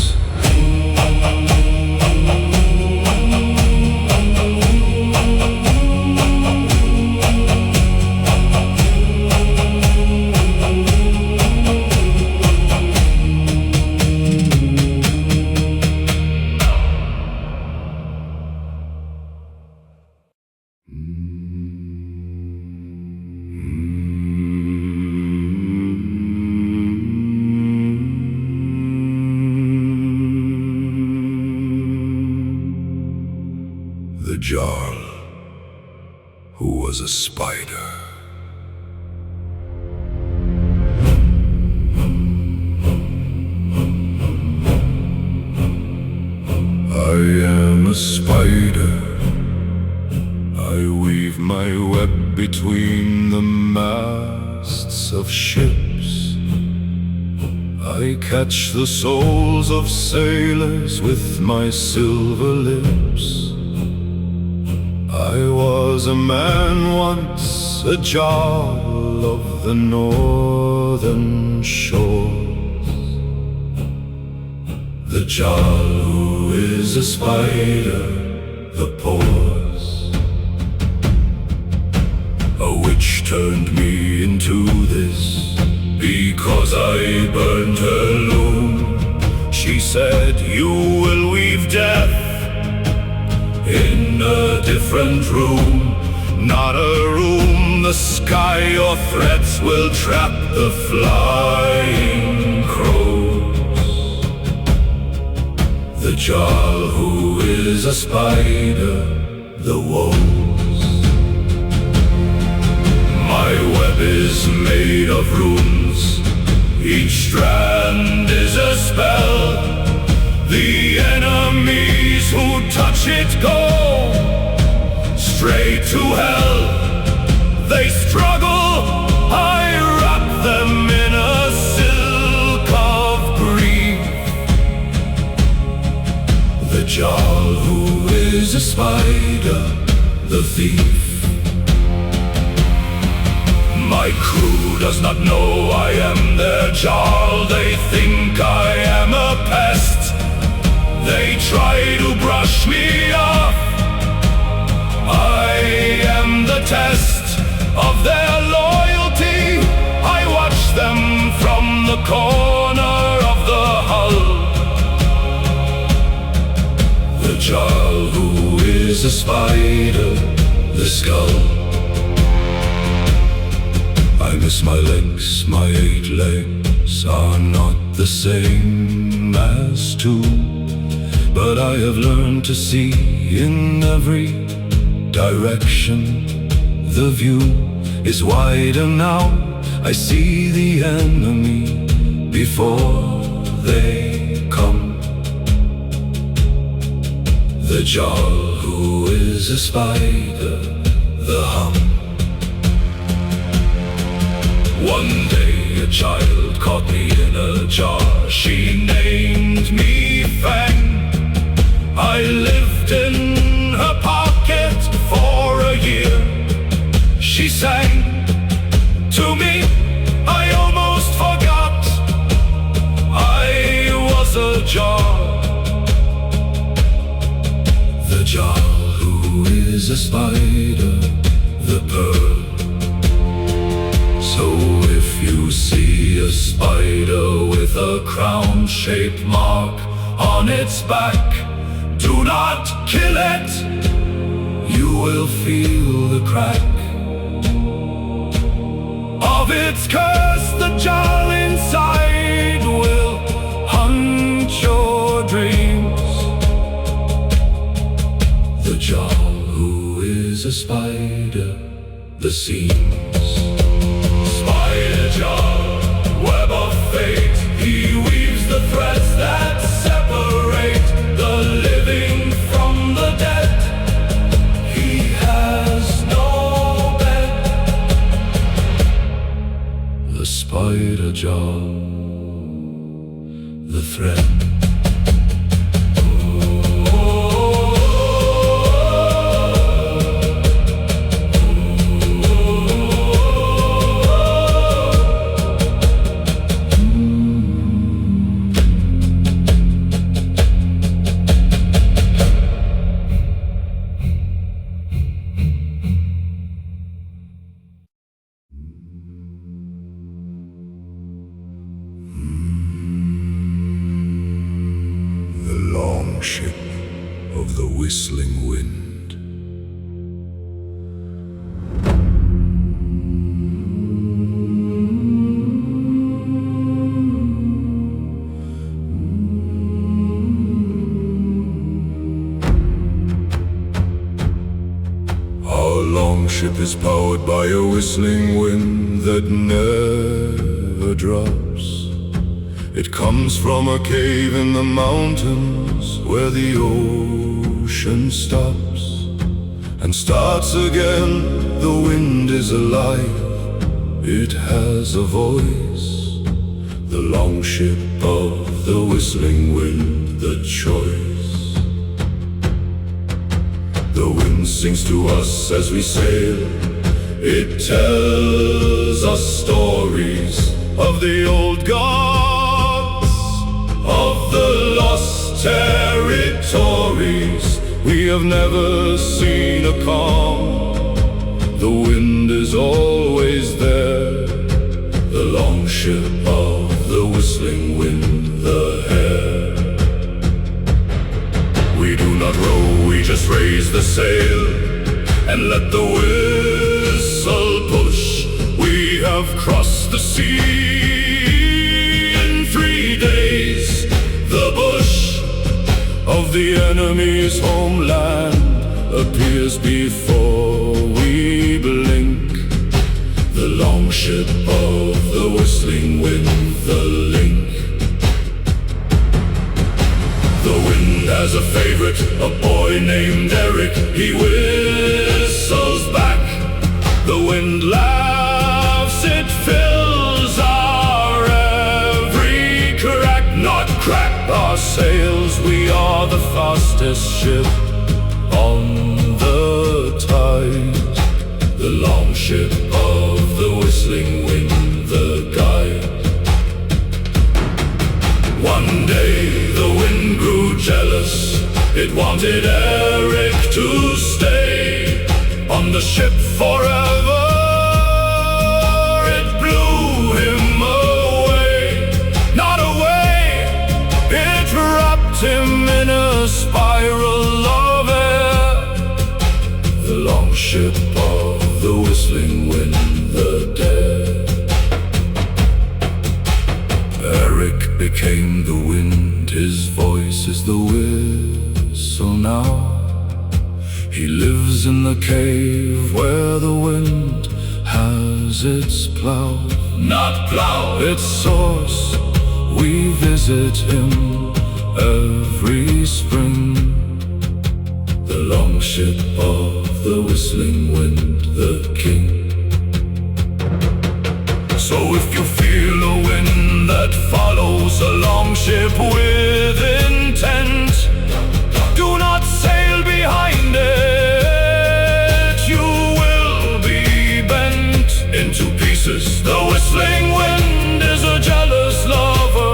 The Jarl, who was a spider. I am a spider. I weave my web between the masts of ships. I catch the souls of sailors with my silver lips. I was a man once, a Jarl of the northern shores. The Jarl who is a spider, the pores. A witch turned me into this, because I burned her loom. She said, "You will weave death in a different room." Not a room, the sky. Your threats will trap the flying crows. The Jarl who is a spider, the woes. My web is made of runes, each strand is a spell. The enemies who touch it go straight to hell. They struggle, I wrap them in a silk of grief. The Jarl who is a spider, the thief. My crew does not know I am their Jarl. They think I am a pest. They try to brush me off. I am the test of their loyalty. I watch them from the corner of the hull. The Jarl who is a spider, the skull. I miss my legs, my 8 legs are not the same as 2. But I have learned to see in every direction. The view is wider now. I see the enemy before they come. The Jarl who is a spider, the hum. One day a child caught me in a jar. She named me Fang. I lived in her pocket for a year. She sang to me, I almost forgot I was a Jarl. The Jarl is a spider, the pearl. So if you see a spider with a crown-shaped mark on its back, do not kill it, you will feel the crack of its curse. The jar inside will haunt your dreams. The jar who is a spider, the seams. Spider jar, web of fate, he weaves the threads that separate the living from the dead. He has no bed. The spider jar, the thread. Ship of the whistling wind. Our longship is powered by a whistling wind that never drops. It comes from a cave in the mountains where the ocean stops and starts again. The wind is alive, it has a voice. The longship of the whistling wind, the choice. The wind sings to us as we sail. It tells us stories of the old gods, of the lost territories. We have never seen a calm. The wind is always there. The longship of the whistling wind, the hair. We do not row, we just raise the sail and let the whistle push. We have crossed the sea in 3 days. The bush of the enemy's homeland appears before we blink. The longship of the whistling wind, the link. The wind has a favorite, a boy named Eric. He whistles back. The wind laughs, it fills our every crack. Not crack our sails, we are the fastest ship on the tide. The longship of the whistling wind, the guide. One day the wind grew jealous. It wanted Eric to stay on the ship forever. It blew him away, not away. It wrapped him in a spiral of air. The longship of the whistling wind, the dead. Eric became the wind, his voice is the whistle now. He lives in the cave where the wind has its plow. Not plow, its source. We visit him every spring. The longship of the whistling wind, the king. So if you feel a wind that follows a longship with intent, do not sail behind it. You will be bent into pieces. The whistling wind is a jealous lover.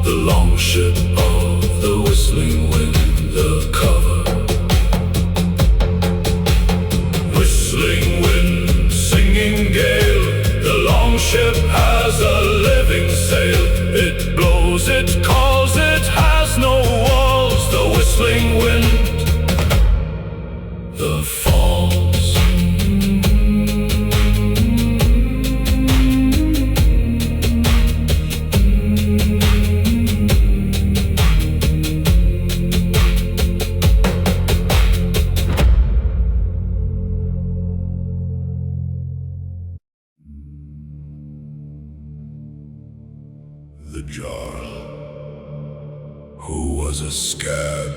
The longship of the whistling wind, the ship has a living sail. It blows, it calls, it has no walls. The whistling wind, the falls. The Jarl, who was a scab.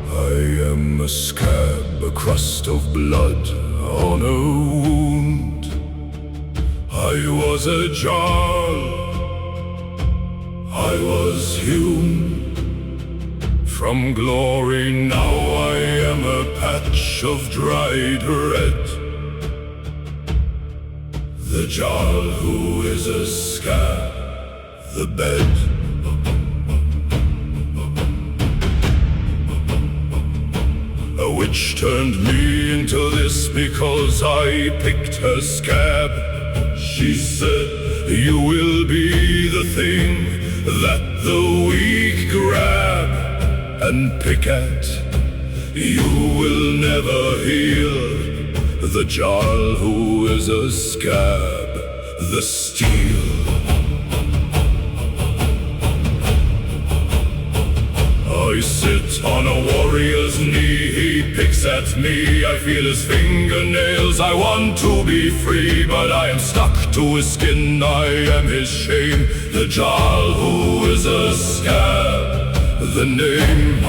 I am a scab, a crust of blood on a wound. I was a Jarl, I was hewn from glory. Now I am a patch of dried red. The Jarl who is a scab, the bed. A witch turned me into this because I picked her scab. She said, you will be the thing that the weak grab and pick at. You will never heal. The Jarl who is a scab, the steel. I sit on a warrior's knee, he picks at me, I feel his fingernails. I want to be free, but I am stuck to his skin, I am his shame. The Jarl who is a scab, the name.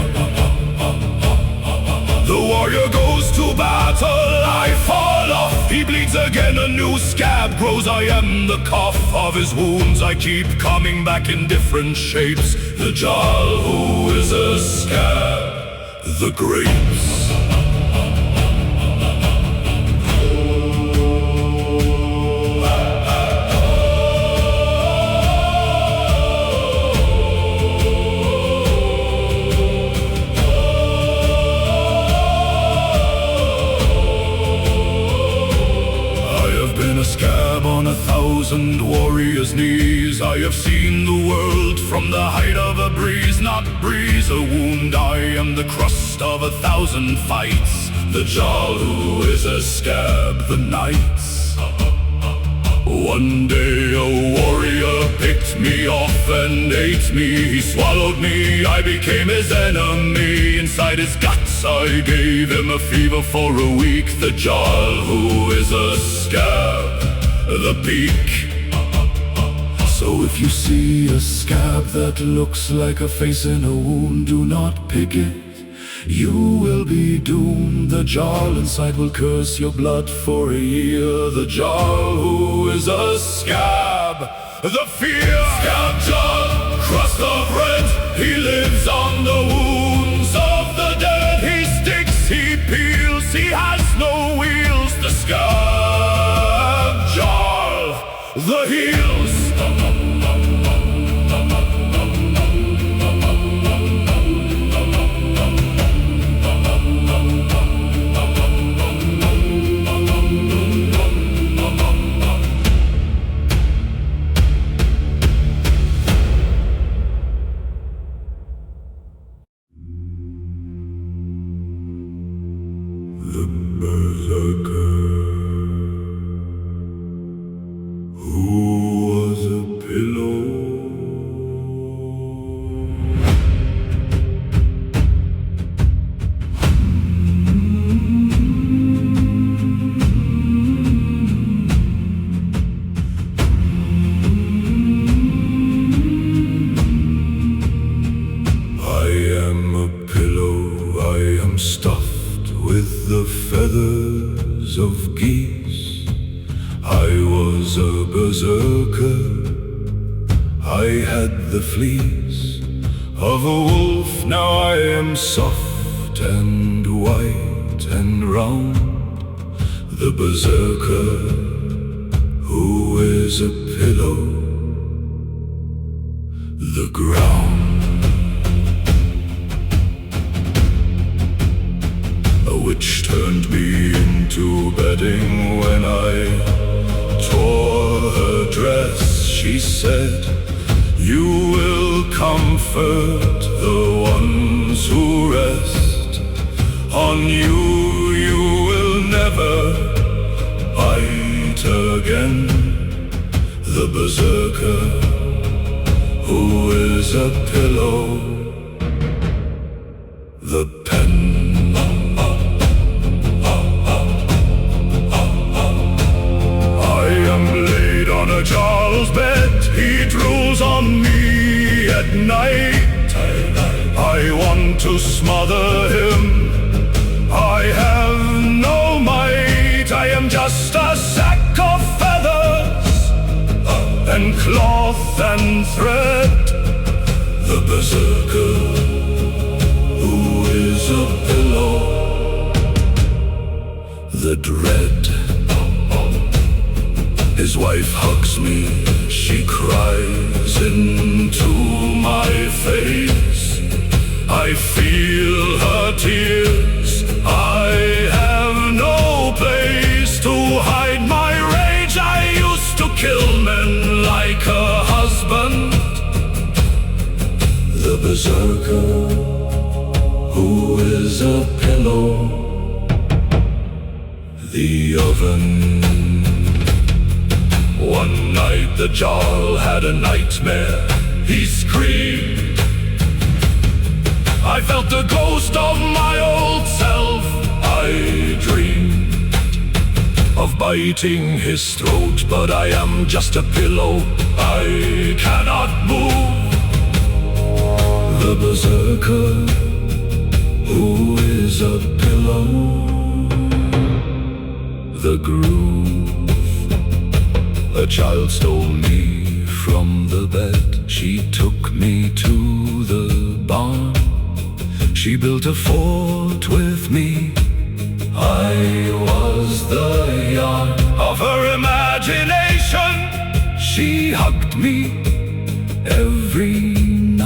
The warrior goes to battle, I fall off, he bleeds again, a new scab grows. I am the cough of his wounds, I keep coming back in different shapes. The Jarl who is a scab, the grapes. Scab on 1,000 warriors' knees. I have seen the world from the height of a breeze, not breeze a wound. I am the crust of 1,000 fights. The Jarl who is a scab, the knights. One day a warrior picked me off and ate me. He swallowed me, I became his enemy. Inside his guts I gave him a fever for a week. The Jarl who is a scab, the peak. So if you see a scab that looks like a face in a wound, do not pick it, you will be doomed. The Jarl inside will curse your blood for a year. The Jarl who is a scab, the fear. Scab Jarl, crust of red, he lives on the wounds of the dead. He sticks, he peels, he has no wheels. The Scab Jarl, the heels. The berserker who was a pillow. I am a pillow, I am stuffed with the feathers of geese. I was a berserker, I had the fleece of a wolf. Now I am soft and white and round. The berserker who is a pillow, the ground. A witch turned me into bedding when I tore her dress. She said, "You will comfort the ones who rest. On you, you will never bite again." The berserker, who is a pillow, the pen. I am laid on a child's bed, he drools on me at night. I want to smother him, I have no might. I am just a sack of feathers and cloth and thread. The berserker, who is a pillow, the dread. His wife hugs me, she cries into my face. I feel her tears, I have no place to hide my rage. I used to kill men like a husband. The berserker, who is a pillow, the oven. One night the Jarl had a nightmare, he screamed. I felt the ghost of my old self. I dreamed of biting his throat, but I am just a pillow, I cannot move. The berserker, who is a pillow, the groove. A child stole me from the bed, she took me to the barn. She built a fort with me, I was the yarn of her imagination. She hugged me every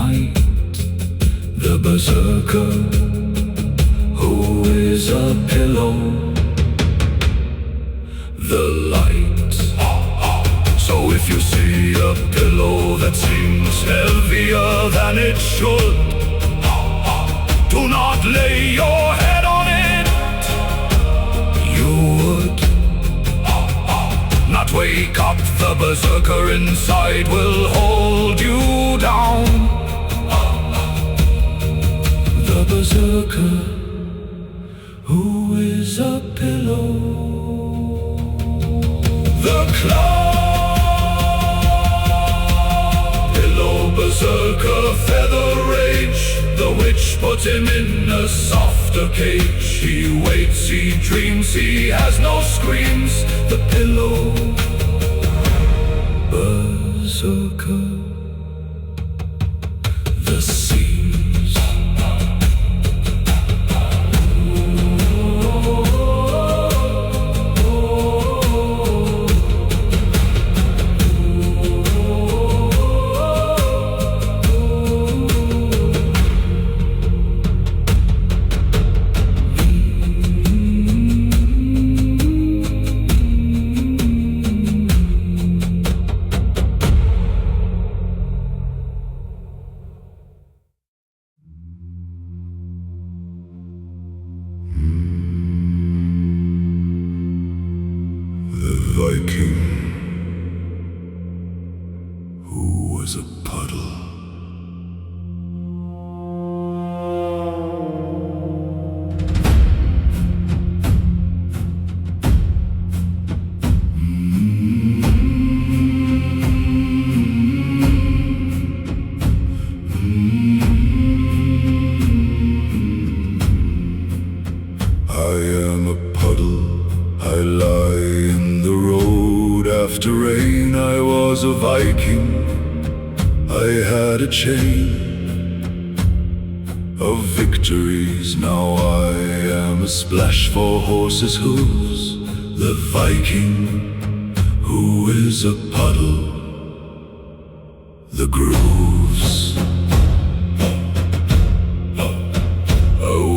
night. The berserker, who is a pillow, the light. So if you see a pillow that seems heavier than it should, do not lay your head on it. You would not wake up, the berserker inside will hold you down. The berserker, who is a pillow, the cloud. Berserker, feather rage, the witch put him in a softer cage. He waits, he dreams, he has no screams. The pillow, berserker, the seas. Viking, who was a puddle. I am a puddle, I lie in the road after rain. I was a Viking, I had a chain of victories. Now I am a splash for horses' hooves, the Viking who is a puddle. The grooves,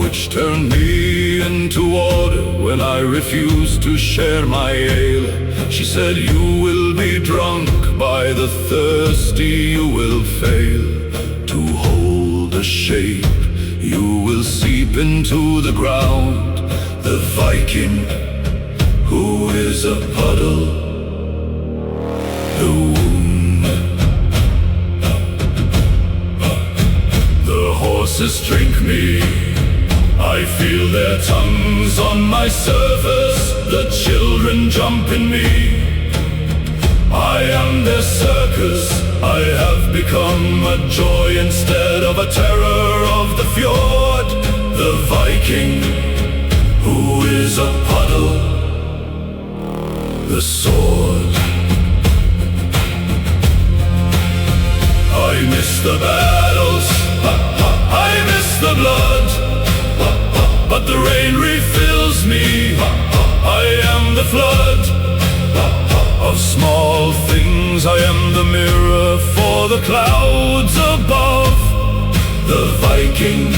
which turned me into water when I refused to share my ale. She said, you will be drunk by the thirsty, you will fail to hold a shape, you will seep into the ground. The Viking, who is a puddle. The womb, the horses drink me, I feel their tongues on my surface, the children jump in me. I am their circus, I have become a joy instead of a terror of the fjord. The Viking, who is a puddle. The sword, I miss the battles, I miss the blood, but the rain refills me, I am the flood. Of small things I am the mirror for the clouds above. The Viking,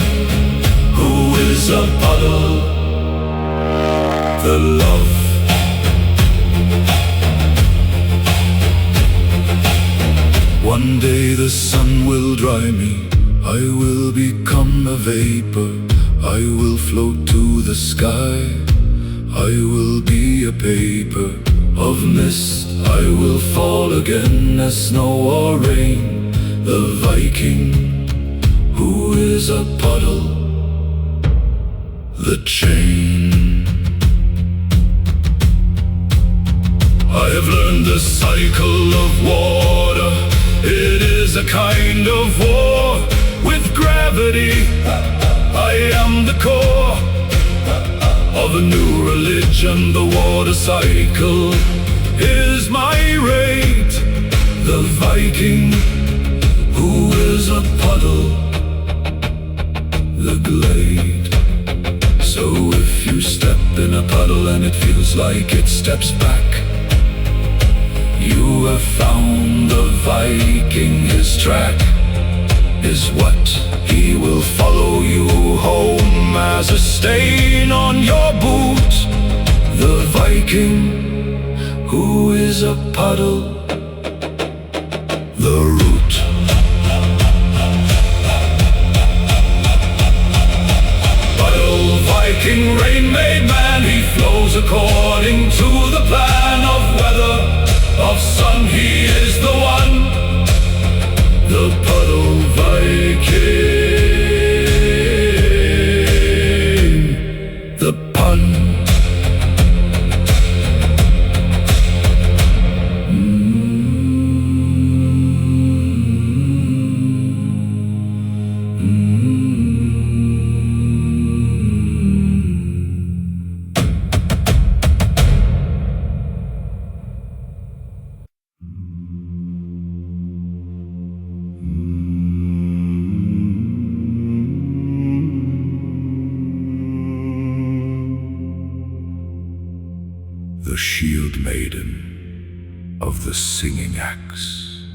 who is a puddle. The love, one day the sun will dry me, I will become a vapor, I will float to the sky, I will be a paper of mist, I will fall again as snow or rain. The Viking, who is a puddle. The chain, I have learned the cycle of water, it is a kind of war with gravity. I am the core of a new religion, the water cycle is my rate. The Viking, who is a puddle. The glade, so if you step in a puddle and it feels like it steps back, you have found the Viking, his track is what he will follow you home as a stain on your boot. The Viking, who is a puddle. The root, puddle Viking, rain-made man, he flows according to the plan of weather, of sun, he is the one. The puddle Viking, the pun. The shield maiden of the singing axe.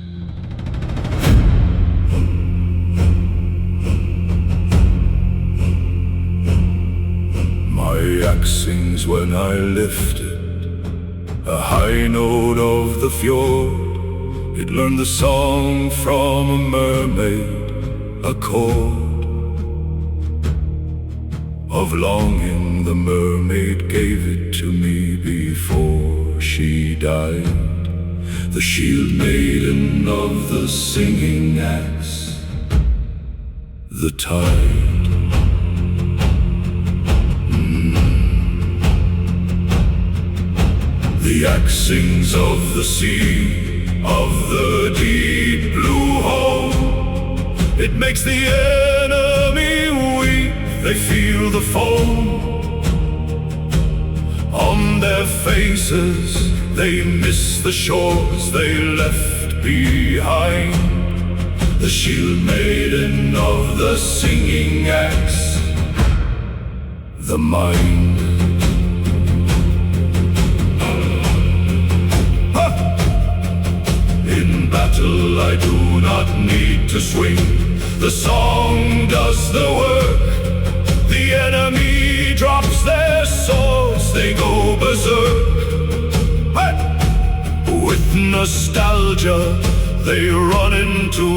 My axe sings when I lift it, a high note of the fjord. It learned the song from a mermaid, a chord of longing. The mermaid gave it to me before she died. The shield maiden of the singing axe. The tide, the axe sings of the sea, of the deep blue home. It makes the enemy weep, they feel the foam on their faces, they miss the shores they left behind. The shield maiden of the singing axe. The mind, to swing. The song does the work. The enemy drops their swords, they go berserk. Hey! With nostalgia, they run into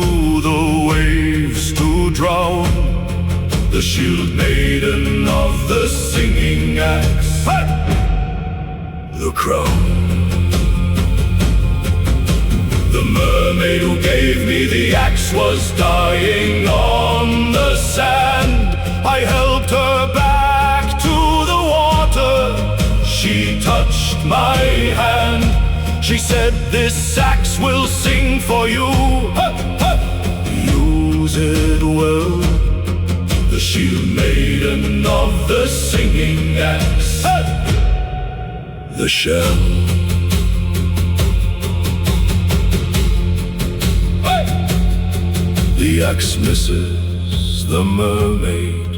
the waves to drown. The shield maiden of the singing axe, hey! The crown. The mermaid who gave me the axe was dying on the sand. I helped her back to the water. She touched my hand. She said, "This axe will sing for you. Ha, ha. Use it well." The shield maiden of the singing axe, ha. The shell. Hey! The axe misses the mermaid.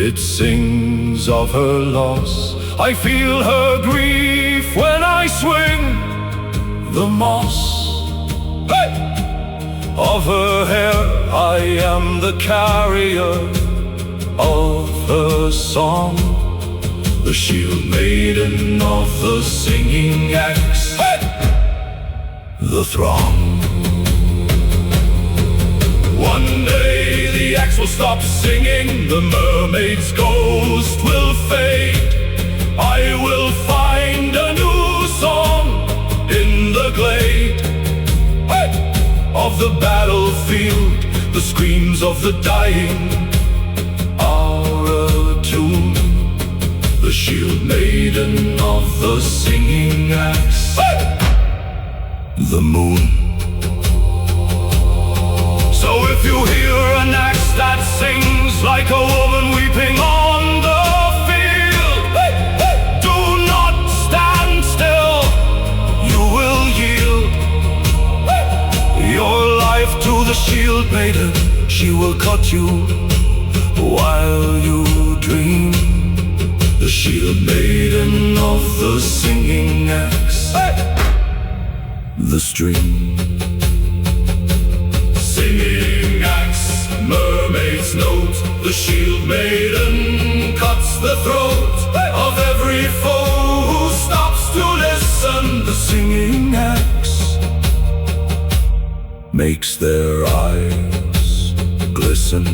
It sings of her loss. I feel her grief when I swing the moss. Hey! Of her hair I am the carrier of her song. The shield maiden of the singing axe, hey! The throng. One day the axe will stop singing, the mermaid's ghost will fade. I will find a new song in the glade, hey! Of the battlefield. The screams of the dying are a tune. The shield maiden of the singing axe, hey! The moon. So if you hear an axe that sings like a woman weeping on the field, hey, hey, do not stand still, you will yield, hey, your life to the shield maiden. She will cut you while you dream. The shield maiden of the singing axe, hey! The stream. Singing axe, mermaid's note. The shield maiden cuts the throat, hey! Of every foe who stops to listen. The singing axe makes their eyes glisten.